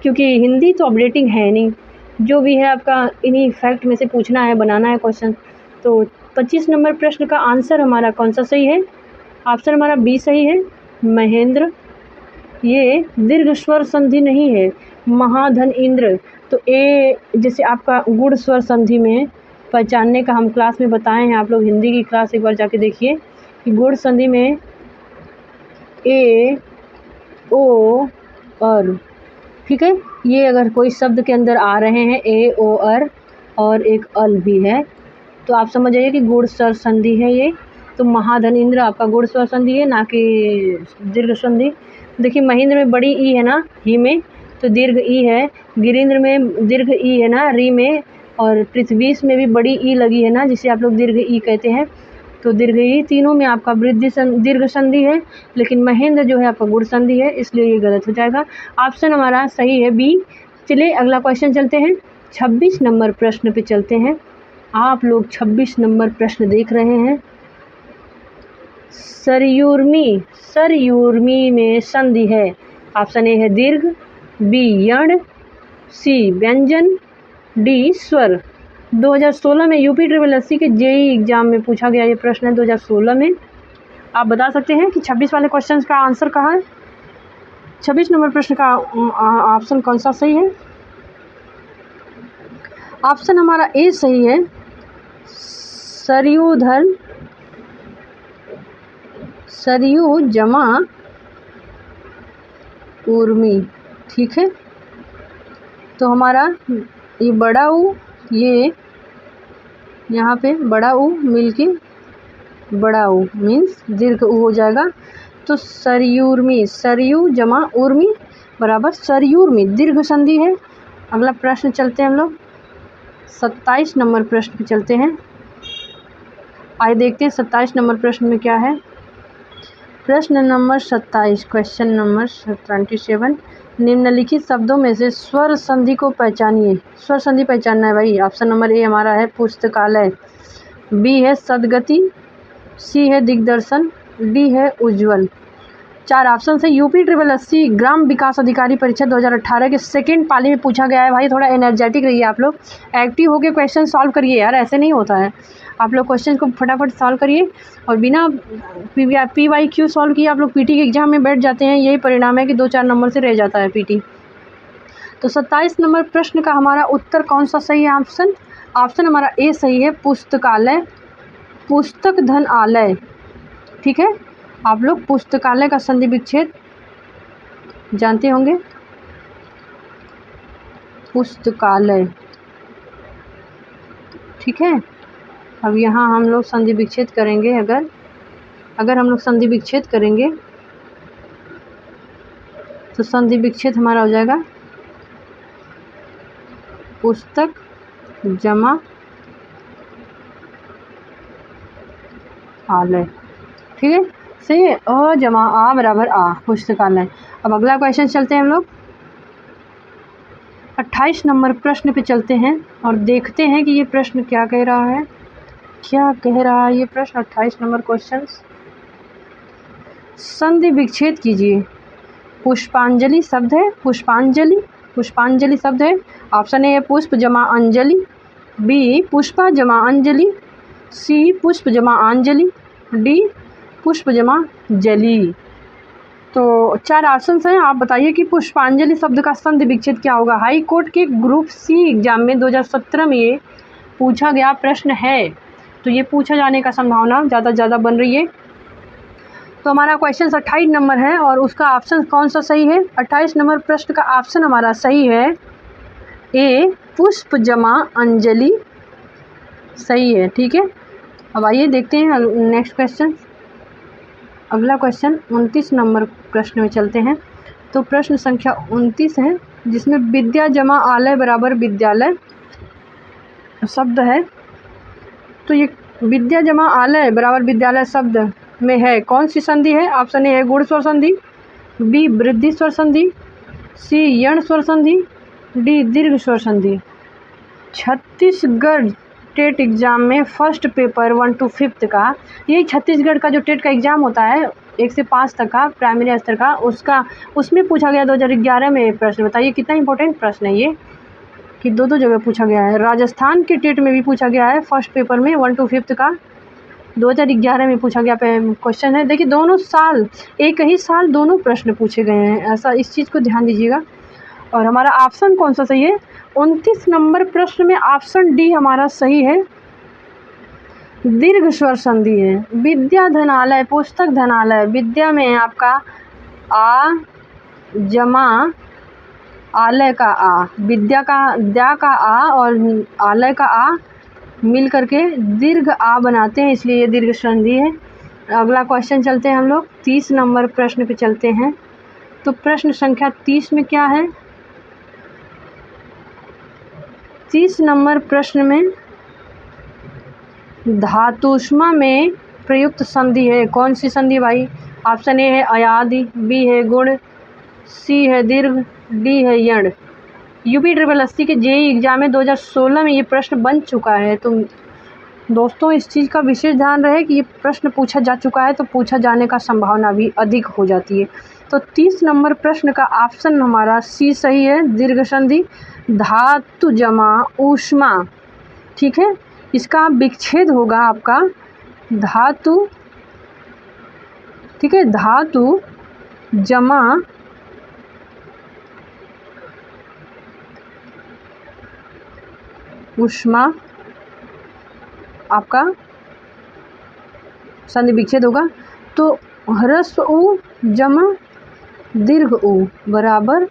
क्योंकि हिंदी तो अपडेटिंग है नहीं, जो भी है आपका इन्हीं फैक्ट में से पूछना है, बनाना है क्वेश्चन। तो 25 नंबर प्रश्न का आंसर हमारा कौन सा सही है? ऑप्शन हमारा बी सही है, महेंद्र। ये दीर्घ स्वर संधि नहीं है, महाधन इंद्र। तो ए जैसे आपका गुण स्वर संधि में पहचानने का हम क्लास में बताए हैं, आप लोग हिंदी की क्लास एक बार जाके देखिए कि गुण संधि में ए ओ और, ठीक है, ये अगर कोई शब्द के अंदर आ रहे हैं ए ओ और एक अल भी है, तो आप समझ जाइए कि गुण स्वर संधि है ये। तो महाधन इंद्र आपका गुण स्वर संधि है, ना कि दीर्घ संधि। देखिए महेंद्र में बड़ी ई है ना, ही में, तो दीर्घ ई है। गिरीन्द्र में दीर्घ ई है ना, री में, और पृथ्वीश में भी बड़ी ई लगी है ना, जिसे आप लोग दीर्घ ई कहते हैं। तो दीर्घ ई तीनों में आपका दीर्घ संधि है, लेकिन महेंद्र जो है आपका गुण संधि है, इसलिए ये गलत हो जाएगा। ऑप्शन हमारा सही है बी। चलिए अगला क्वेश्चन चलते हैं, 26 नंबर प्रश्न पे चलते हैं। आप लोग 26 नंबर प्रश्न देख रहे हैं। सरयूर्मी में संधि है, ऑप्शन ए है दीर्घ, बी यण, सी व्यंजन, डी स्वर। 2016 में यूपी SSSC के जेई एग्जाम में पूछा गया ये प्रश्न है, 2016 में। आप बता सकते हैं कि 26 वाले क्वेश्चन का आंसर कहाँ है? 26 नंबर प्रश्न का ऑप्शन कौन सा सही है? ऑप्शन हमारा ए सही है, सरयू जमा उर्मी। ठीक है, तो हमारा ये बड़ा ऊ, ये यहाँ पे बड़ा ऊ मिलके बड़ा ऊ मीन्स दीर्घ ऊ हो जाएगा। तो सरयूर्मी, सरयू जमा उर्मी बराबर सरयूर्मी, दीर्घ संधि है। अगला प्रश्न चलते हैं हम लोग 27 नंबर प्रश्न पे चलते हैं। आइए देखते हैं 27 नंबर प्रश्न में क्या है। प्रश्न नंबर 27, क्वेश्चन नंबर 27, निम्नलिखित शब्दों में से स्वर संधि को पहचानिए। स्वर संधि पहचानना है भाई। ऑप्शन नंबर ए हमारा है पुस्तकालय, बी है सदगति, सी है दिग्दर्शन, डी है उज्ज्वल। चार ऑप्शन है। यूपी 80 ग्राम विकास अधिकारी परीक्षा 2018 के सेकंड पाली में पूछा गया है। भाई थोड़ा एनर्जेटिक रहिए आप लोग, एक्टिव होकर क्वेश्चन सॉल्व करिए यार, ऐसे नहीं होता है। आप लोग क्वेश्चन को फटाफट सॉल्व करिए और बिना PYQ सॉल्व किए आप लोग PT के एग्जाम में बैठ जाते हैं। यही परिणाम है कि 2-4 नंबर से रह जाता है PT। तो 27 नंबर प्रश्न का हमारा उत्तर कौन सा सही है? ऑप्शन हमारा ए सही है, पुस्तकालय, पुस्तक धन आलय। ठीक है, आप लोग पुस्तकालय का संधि विच्छेद जानते होंगे, पुस्तकालय। ठीक है, अब यहाँ हम लोग संधि विच्छेद करेंगे। अगर हम लोग संधि विच्छेद करेंगे तो संधि विच्छेद हमारा हो जाएगा पुस्तक जमा आलय। ठीक है, सही है, अ जमा आ बराबर आ, पुस्तकालय। अब अगला क्वेश्चन चलते हैं हम लोग 28 नंबर प्रश्न पे चलते हैं और देखते हैं कि ये प्रश्न क्या कह रहा है। ये प्रश्न 28 नंबर क्वेश्चन। संधि विच्छेद कीजिए। पुष्पांजलि शब्द है, पुष्पांजलि शब्द है। ऑप्शन ए है पुष्प जमा अंजलि, बी पुष्पा जमा अंजलि, सी पुष्प जमा अंजलि, डी पुष्प जमा जली। तो 4 ऑप्शन हैं, आप बताइए कि पुष्पांजलि शब्द का संधि विच्छेद क्या होगा। हाई कोर्ट के ग्रुप सी एग्जाम में 2017 में ये पूछा गया प्रश्न है, तो ये पूछा जाने का संभावना ज़्यादा बन रही है। तो हमारा क्वेश्चन 28 नंबर है और उसका ऑप्शन कौन सा सही है? 28 नंबर प्रश्न का ऑप्शन हमारा सही है ए पुष्प जमा अंजलि, सही है। ठीक है, अब आइए देखते हैं नेक्स्ट क्वेश्चन। अगला क्वेश्चन 29 नंबर प्रश्न में चलते हैं। तो प्रश्न संख्या 29 है, जिसमें विद्या जमा आलय बराबर विद्यालय शब्द है। तो ये विद्या जमा आलय बराबर विद्यालय शब्द में है कौन सी संधि है? ऑप्शन ए है गुण स्वर संधि, बी वृद्धि स्वर संधि, सी यण स्वर संधि, डी दीर्घ स्वर संधि। छत्तीसगढ़ टेट एग्ज़ाम में फर्स्ट पेपर 1 to 5 का, यही छत्तीसगढ़ का जो टेट का एग्ज़ाम होता है 1 से 5 तक का प्राइमरी स्तर का, उसमें पूछा गया 2011 में ये प्रश्न। बताइए कितना इंपॉर्टेंट प्रश्न है ये, कि दो जगह पूछा गया है। राजस्थान के टेट में भी पूछा गया है फर्स्ट पेपर में 1 to 5 का, 2011 में पूछा गया क्वेश्चन है। देखिए दोनों साल, एक ही साल दोनों प्रश्न पूछे गए हैं, ऐसा इस चीज़ को ध्यान दीजिएगा। और हमारा ऑप्शन कौन सा सही है? 29 नंबर प्रश्न में ऑप्शन डी हमारा सही है, दीर्घ स्वर संधि है। विद्या धनालय, पुस्तक धनालय, विद्या में आपका आ जमा आलय का आ, विद्या का द्या का आ और आलय का आ मिल करके दीर्घ आ बनाते हैं, इसलिए ये दीर्घ संधि है। अगला क्वेश्चन चलते हैं हम लोग 30 नंबर प्रश्न पे चलते हैं। तो प्रश्न संख्या 30 में क्या है? 30 नंबर प्रश्न में धातुष्मा में प्रयुक्त संधि है कौन सी संधि भाई? ऑप्शन ए है अयादि, बी है गुण, सी है दीर्घ, डी है यण। यूपी 80 के JEE एग्जाम में 2016 में ये प्रश्न बन चुका है। तो दोस्तों इस चीज़ का विशेष ध्यान रहे कि ये प्रश्न पूछा जा चुका है, तो पूछा जाने का संभावना भी अधिक हो जाती है। तो 30 नंबर प्रश्न का ऑप्शन हमारा सी सही है, दीर्घ संधि धातु जमा ऊष्मा। ठीक है, इसका विच्छेद होगा आपका धातु, ठीक है, धातु जमा ऊष्मा, आपका संधि विच्छेद होगा। तो ह्रस्व उ जमा दीर्घ उ बराबर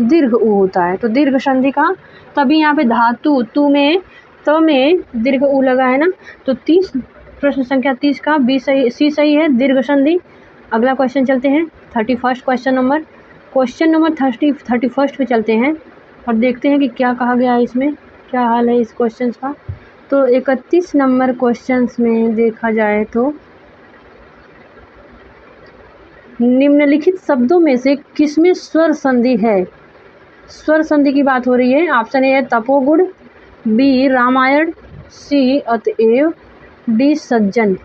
दीर्घ उ होता है। तो दीर्घ संधि का, तभी यहाँ पे धातु तु में त में दीर्घ उ लगा है ना। तो 30 प्रश्न संख्या 30 का बी सही, सी सही है, दीर्घ संधि। अगला क्वेश्चन चलते हैं 31 क्वेश्चन नंबर 31 पे चलते हैं और देखते हैं कि क्या कहा गया है, इसमें क्या हाल है इस क्वेश्चन का। तो 31 नंबर क्वेश्चन में देखा जाए तो निम्नलिखित शब्दों में से किसमें स्वर संधि है? स्वर संधि की बात हो रही है। ऑप्शन ए है तपोगुण, बी रामायण, सी अतएव, डी सज्जन।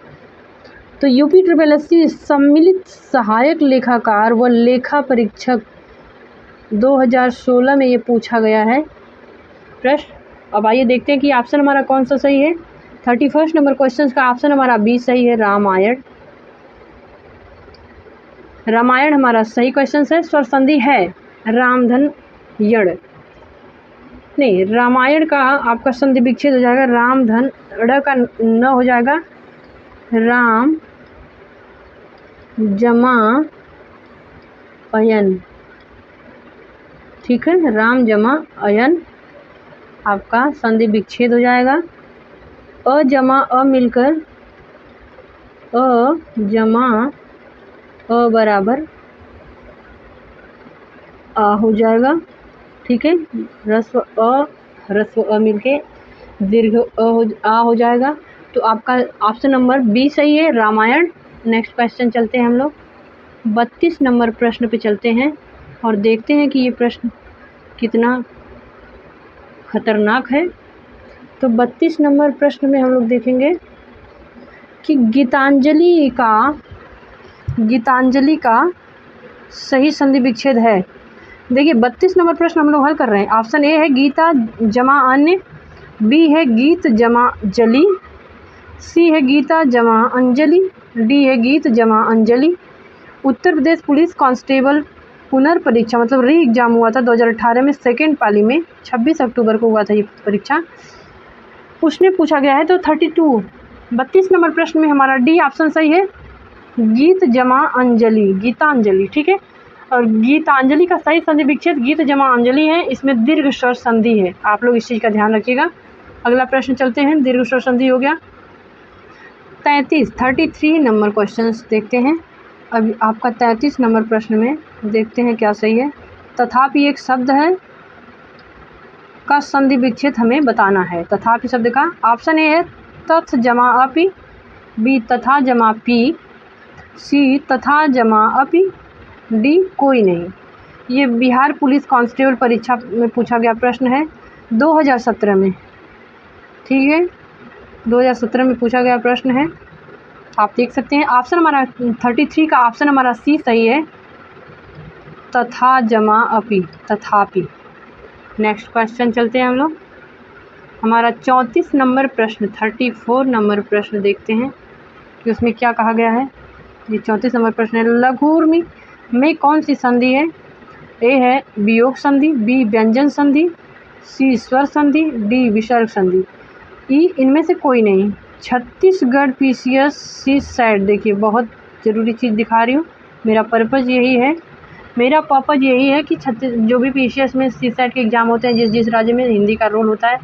तो यूपी ट्रिपल एससी सम्मिलित सहायक लेखाकार व लेखा परीक्षक 2016 में ये पूछा गया है प्रश्न। अब आइए देखते हैं कि ऑप्शन हमारा कौन सा सही है। 31 नंबर क्वेश्चन का ऑप्शन हमारा बी सही है, रामायण। रामायण हमारा सही क्वेश्चन है। स्वर संधि है रामधन यड़, नहीं रामायण का आपका संधि विच्छेद हो जाएगा, रामधन ड़ का न हो जाएगा, राम जमा अयन, ठीक है, राम जमा अयन आपका संधि विच्छेद हो जाएगा। अ जमा अ मिलकर अ जमा अ बराबर आ हो जाएगा, ठीक है, ह्रस्व अ मिलके दीर्घ आ हो जाएगा। तो आपका ऑप्शन नंबर बी सही है, रामायण। नेक्स्ट क्वेश्चन चलते हैं हम लोग 32 नंबर प्रश्न पे चलते हैं और देखते हैं कि ये प्रश्न कितना खतरनाक है। तो 32 नंबर प्रश्न में हम लोग देखेंगे कि गीतांजलि का सही संधि विच्छेद है। देखिए 32 नंबर प्रश्न हम लोग हल कर रहे हैं। ऑप्शन ए है गीता जमा अन्य, बी है गीत जमा जली, सी है गीता जमा अंजलि, डी है गीत जमा अंजलि। उत्तर प्रदेश पुलिस कांस्टेबल पुनर्परीक्षा मतलब री एग्जाम हुआ था 2018 में, सेकेंड पाली में 26 अक्टूबर को हुआ था ये परीक्षा, उसमें पूछा गया है। तो 32 नंबर प्रश्न में हमारा डी ऑप्शन सही है, गीत जमा अंजलि, गीतांजलि, ठीक है। और गीतांजलि का सही संधि विच्छेद गीत जमा अंजलि है, इसमें दीर्घ स्वर संधि है, आप लोग इस चीज़ का ध्यान रखिएगा। अगला प्रश्न चलते हैं, दीर्घ स्वर संधि हो गया। 33 नंबर क्वेश्चन देखते हैं। अब आपका 33 नंबर प्रश्न में देखते हैं क्या सही है। तथापि एक शब्द है का संधि विच्छेद हमें बताना है। तथापि शब्द का ऑप्शन ए है तथ जमा अपि, बी तथा जमा पी, सी तथा जमा अपि, डी कोई नहीं। ये बिहार पुलिस कांस्टेबल परीक्षा में पूछा गया प्रश्न है 2017 में, ठीक है, 2017 में पूछा गया प्रश्न है, आप देख सकते हैं। ऑप्शन हमारा 33 का ऑप्शन हमारा सी सही है, तथा जमा अपि, तथापि। नेक्स्ट क्वेश्चन चलते हैं हम लोग, हमारा 34 नंबर प्रश्न 34 नंबर प्रश्न देखते हैं कि उसमें क्या कहा गया है। ये 34 नंबर प्रश्न है, लघुर्मी में कौन सी संधि है। ए है वियोग संधि, बी व्यंजन संधि, सी स्वर संधि, डी विसर्ग संधि। ई इनमें से कोई नहीं। छत्तीसगढ़ पीसीएस सी सेट, देखिए बहुत ज़रूरी चीज़ दिखा रही हूँ, मेरा पर्पज़ यही है कि जो भी पीसीएस में सी सेट के एग्ज़ाम होते हैं, जिस राज्य में हिंदी का रोल होता है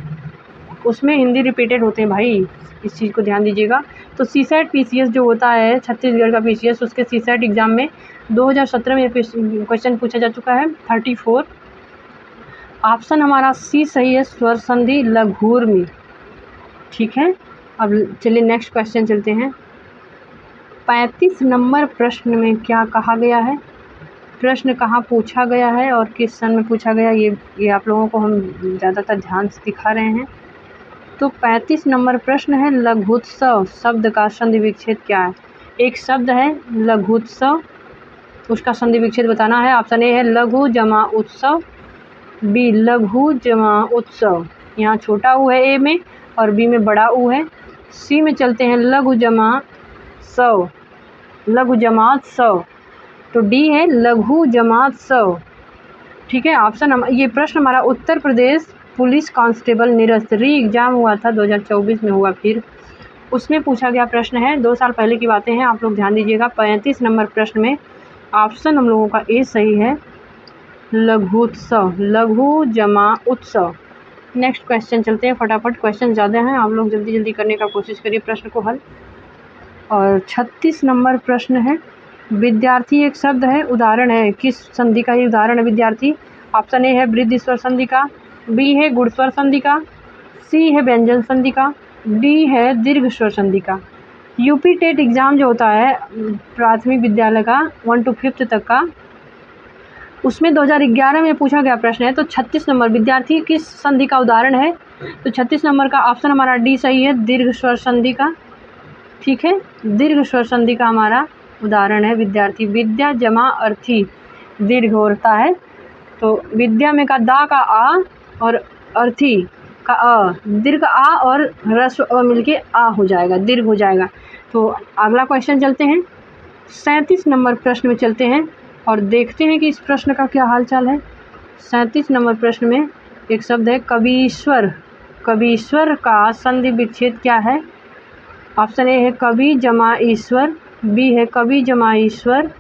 उसमें हिंदी रिपीटेड होते हैं भाई, इस चीज़ को ध्यान दीजिएगा। तो सी सेट पीसीएस जो होता है छत्तीसगढ़ का पीसीएस, उसके सी सेट एग्ज़ाम में 2017 में क्वेश्चन पूछा जा चुका है 34। ऑप्शन हमारा सी सही है, स्वर संधि लघुर्मी, ठीक है। अब चलिए नेक्स्ट क्वेश्चन चलते हैं। 35 नंबर प्रश्न में क्या कहा गया है, प्रश्न कहाँ पूछा गया है और किस सन में पूछा गया, ये आप लोगों को हम ज़्यादातर ध्यान से दिखा रहे हैं। तो 35 नंबर प्रश्न है, लघुत्सव शब्द का संधि विच्छेद क्या है। एक शब्द है लघुत्सव, उसका संधि विच्छेद बताना है। ऑप्शन ए है लघु जमा उत्सव, बी लघु जमा उत्सव, यहाँ छोटा ऊ है ए में और बी में बड़ा ऊ है। सी में चलते हैं लघु जमा सव, लघु जमात सव, तो डी है लघु जमात सव, ठीक है। ऑप्शन ये प्रश्न हमारा उत्तर प्रदेश पुलिस कांस्टेबल निरस्त री एग्जाम हुआ था 2024 में हुआ, फिर उसमें पूछा गया प्रश्न है, 2 साल पहले की बातें हैं, आप लोग ध्यान दीजिएगा। 35 नंबर प्रश्न में ऑप्शन हम लोगों का ए सही है, लघुत्सव, लघु जमा उत्सव। नेक्स्ट क्वेश्चन चलते हैं, फटाफट क्वेश्चन ज़्यादा हैं, आप लोग जल्दी जल्दी करने का कोशिश करिए प्रश्न को हल। और 36 नंबर प्रश्न है, विद्यार्थी एक शब्द है, उदाहरण है, किस संधि का ये उदाहरण है विद्यार्थी। ऑप्शन ए है वृद्धि स्वर संधि का, बी है गुण स्वर संधि का, सी है व्यंजन संधि का, डी है दीर्घ स्वर संधि का। यूपी टेट एग्ज़ाम जो होता है प्राथमिक विद्यालय का 1 to 5 तक का, उसमें 2011 में पूछा गया प्रश्न है। तो 36 नंबर विद्यार्थी किस संधि का उदाहरण है, तो 36 नंबर का ऑप्शन हमारा डी सही है, दीर्घ स्वर संधि का। ठीक है। दीर्घ स्वर संधि का हमारा उदाहरण है विद्यार्थी। विद्या जमा अर्थी दीर्घ होता है, तो विद्या में का दा का आ और अर्थी का अ, दीर्घ आ और ह्रस्व अ मिलके आ हो जाएगा, दीर्घ हो जाएगा। तो अगला क्वेश्चन चलते हैं, 37 नंबर प्रश्न में चलते हैं और देखते हैं कि इस प्रश्न का क्या हाल चाल है। 37 नंबर प्रश्न में एक शब्द है कवीश्वर। कवीश्वर का संधि विच्छेद क्या है? ऑप्शन ए है कवि जमा ईश्वर, बी है कवि जमा ईश्वर।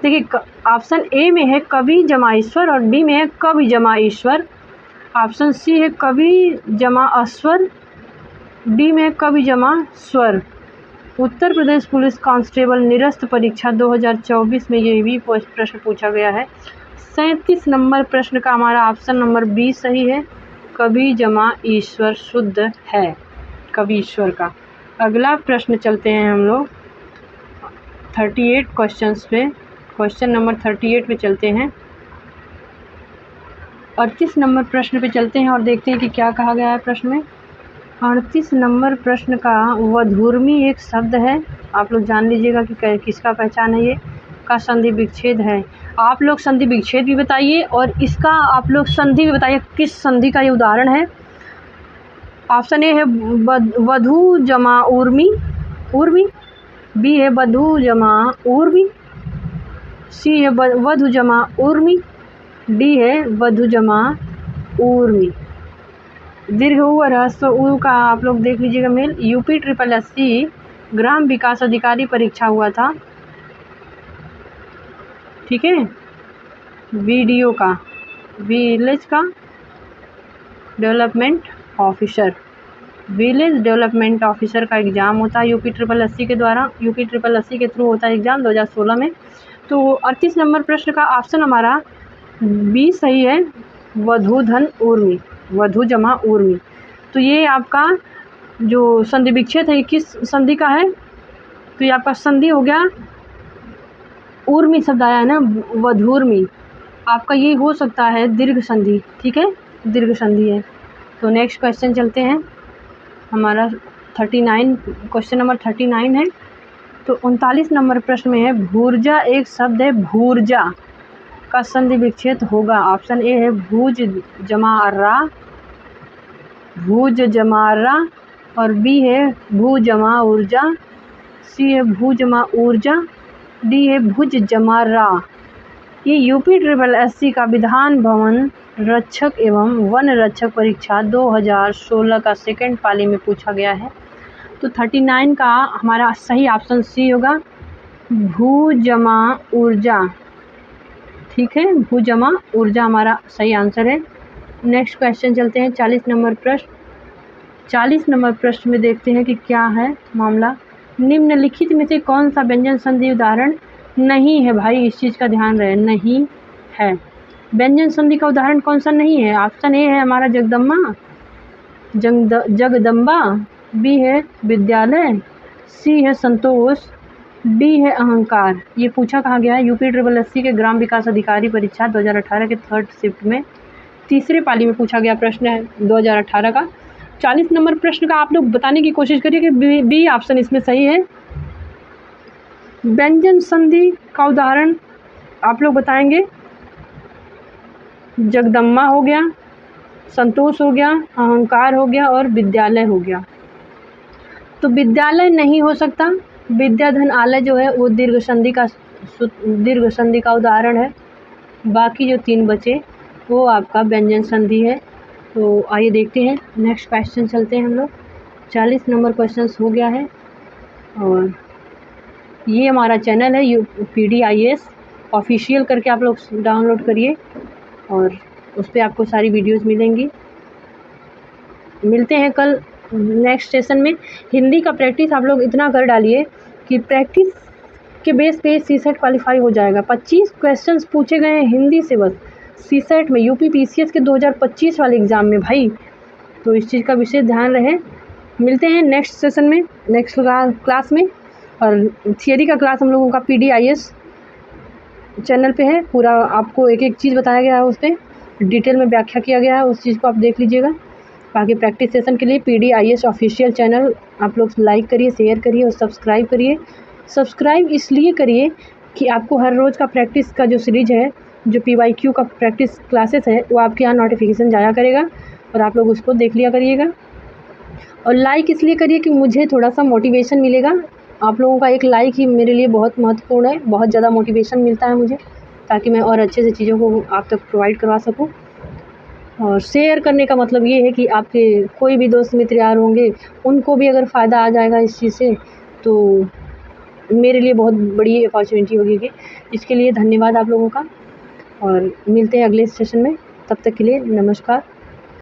देखिए ऑप्शन ए में है कवि जमा ईश्वर और बी में है कवि जमा ईश्वर। ऑप्शन सी है कवि जमा अस्वर, डी में है कवि जमा स्वर। उत्तर प्रदेश पुलिस कांस्टेबल निरस्त परीक्षा 2024 में ये भी प्रश्न पूछा गया है। 37 नंबर प्रश्न का हमारा ऑप्शन नंबर बी सही है, कवि जमा ईश्वर शुद्ध है कवि ईश्वर का। अगला प्रश्न चलते हैं हम लोग 38 क्वेश्चंस पे। क्वेश्चन नंबर 38 पे चलते हैं, 38 नंबर प्रश्न पे चलते हैं और देखते हैं कि क्या कहा गया है प्रश्न में। 38 नंबर प्रश्न का वधूर्मी एक शब्द है, आप लोग जान लीजिएगा कि किसका पहचान है ये, का संधि विच्छेद है। आप लोग संधि विच्छेद भी बताइए और इसका आप लोग संधि भी बताइए किस संधि का ये उदाहरण है। ऑप्शन ए है वधू जमा ऊर्मी, ऊर्मी, बी है वधू जमा ऊर्मी, सी है वधु जमा ऊर्मी, डी है वधु जमा ऊर्मी। दीर्घ ऊ और ह्रस्व ऊ का आप लोग देख लीजिएगा मेल। यूपी SSSC ग्राम विकास अधिकारी परीक्षा हुआ था, ठीक है। वीडियो का विलेज का development officer, village development officer का एग्ज़ाम होता है यूपी SSSC के द्वारा, यूपी SSSC के थ्रू होता है एग्ज़ाम 2016 में। तो 38 नंबर प्रश्न का ऑप्शन हमारा बी सही है, वधू धन ऊर्मी, वधू जमा ऊर्मी। तो ये आपका जो संधि विच्छेद है किस संधि का है? तो ये आपका संधि हो गया, ऊर्मी शब्द आया है ना, वधूर्मी, आपका ये हो सकता है दीर्घ संधि, ठीक है, दीर्घ संधि है। तो नेक्स्ट क्वेश्चन चलते हैं, हमारा 39 क्वेश्चन नंबर 39 है। तो 39 नंबर प्रश्न में है भूर्जा एक शब्द है, भूर्जा का संधि विच्छेद होगा। ऑप्शन ए है भूज जमा रा, भूज जमा रा, और बी है भू जमा ऊर्जा, सी है भू जमा ऊर्जा, डी है भुज जमा रा। ये यूपी SSSC का विधान भवन रक्षक एवं वन रक्षक परीक्षा 2016 का सेकंड पाली में पूछा गया है। तो 39 का हमारा सही ऑप्शन सी होगा, भू जमा ऊर्जा, ठीक है, भू जमा ऊर्जा हमारा सही आंसर है। नेक्स्ट क्वेश्चन चलते हैं 40 नंबर प्रश्न। 40 नंबर प्रश्न में देखते हैं कि क्या है मामला। निम्नलिखित में से कौन सा व्यंजन संधि उदाहरण नहीं है? भाई इस चीज़ का ध्यान रहे, नहीं है। व्यंजन संधि का उदाहरण कौन सा नहीं है? ऑप्शन ए है हमारा जगदम्बा, जगदम्बा, बी है विद्यालय, सी है संतोष, डी है अहंकार। ये पूछा कहाँ गया है? यूपी SSSC के ग्राम विकास अधिकारी परीक्षा 2018 के थर्ड शिफ्ट में तीसरे पाली में पूछा गया प्रश्न है 2018 का। 40 नंबर प्रश्न का आप लोग बताने की कोशिश करिए कि बी ऑप्शन इसमें सही है। व्यंजन संधि का उदाहरण आप लोग बताएंगे, जगदम्बा हो गया, संतोष हो गया, अहंकार हो गया और विद्यालय हो गया। तो विद्यालय नहीं हो सकता, विद्याधन आलय जो है वो दीर्घ संधि का उदाहरण है। बाकी जो तीन बचे वो आपका व्यंजन संधि है। तो आइए देखते हैं, नेक्स्ट क्वेश्चन चलते हैं हम लोग। 40 नंबर क्वेश्चन हो गया है और ये हमारा चैनल है PDIS ऑफिशियल करके आप लोग डाउनलोड करिए और उस पर आपको सारी वीडियोस मिलेंगी। मिलते हैं कल नेक्स्ट सेशन में। हिंदी का प्रैक्टिस आप लोग इतना कर डालिए कि प्रैक्टिस के बेस पे CSET क्वालिफाई हो जाएगा। 25 क्वेश्चंस पूछे गए हैं हिंदी से बस CSET में, यूपी PCS के 2025 वाले एग्ज़ाम में भाई। तो इस चीज़ का विशेष ध्यान रहे। मिलते हैं नेक्स्ट सेशन में, नेक्स्ट क्लास में। और थियरी का क्लास हम लोगों का PDIS चैनल पे है, पूरा आपको एक एक चीज़ बताया गया है, उस पर डिटेल में व्याख्या किया गया है, उस चीज़ को आप देख लीजिएगा। बाकी प्रैक्टिस सेशन के लिए PDIS ऑफिशियल चैनल आप लोग लाइक करिए, शेयर करिए और सब्सक्राइब करिए। सब्सक्राइब इसलिए करिए कि आपको हर रोज़ का प्रैक्टिस का जो सीरीज़ है, जो PYQ का प्रैक्टिस क्लासेस है, वो आपके यहाँ नोटिफिकेशन जाया करेगा और आप लोग उसको देख लिया करिएगा। और लाइक इसलिए करिए कि मुझे थोड़ा सा मोटिवेशन मिलेगा। आप लोगों का एक लाइक ही मेरे लिए बहुत महत्वपूर्ण है, बहुत ज़्यादा मोटिवेशन मिलता है मुझे, ताकि मैं और अच्छे से चीज़ों को आप तक प्रोवाइड करवा सकूँ। और शेयर करने का मतलब ये है कि आपके कोई भी दोस्त मित्र यार होंगे, उनको भी अगर फ़ायदा आ जाएगा इस चीज़ से, तो मेरे लिए बहुत बड़ी अपॉर्चुनिटी होगी। इसके लिए धन्यवाद आप लोगों का, और मिलते हैं अगले सेशन में। तब तक के लिए नमस्कार।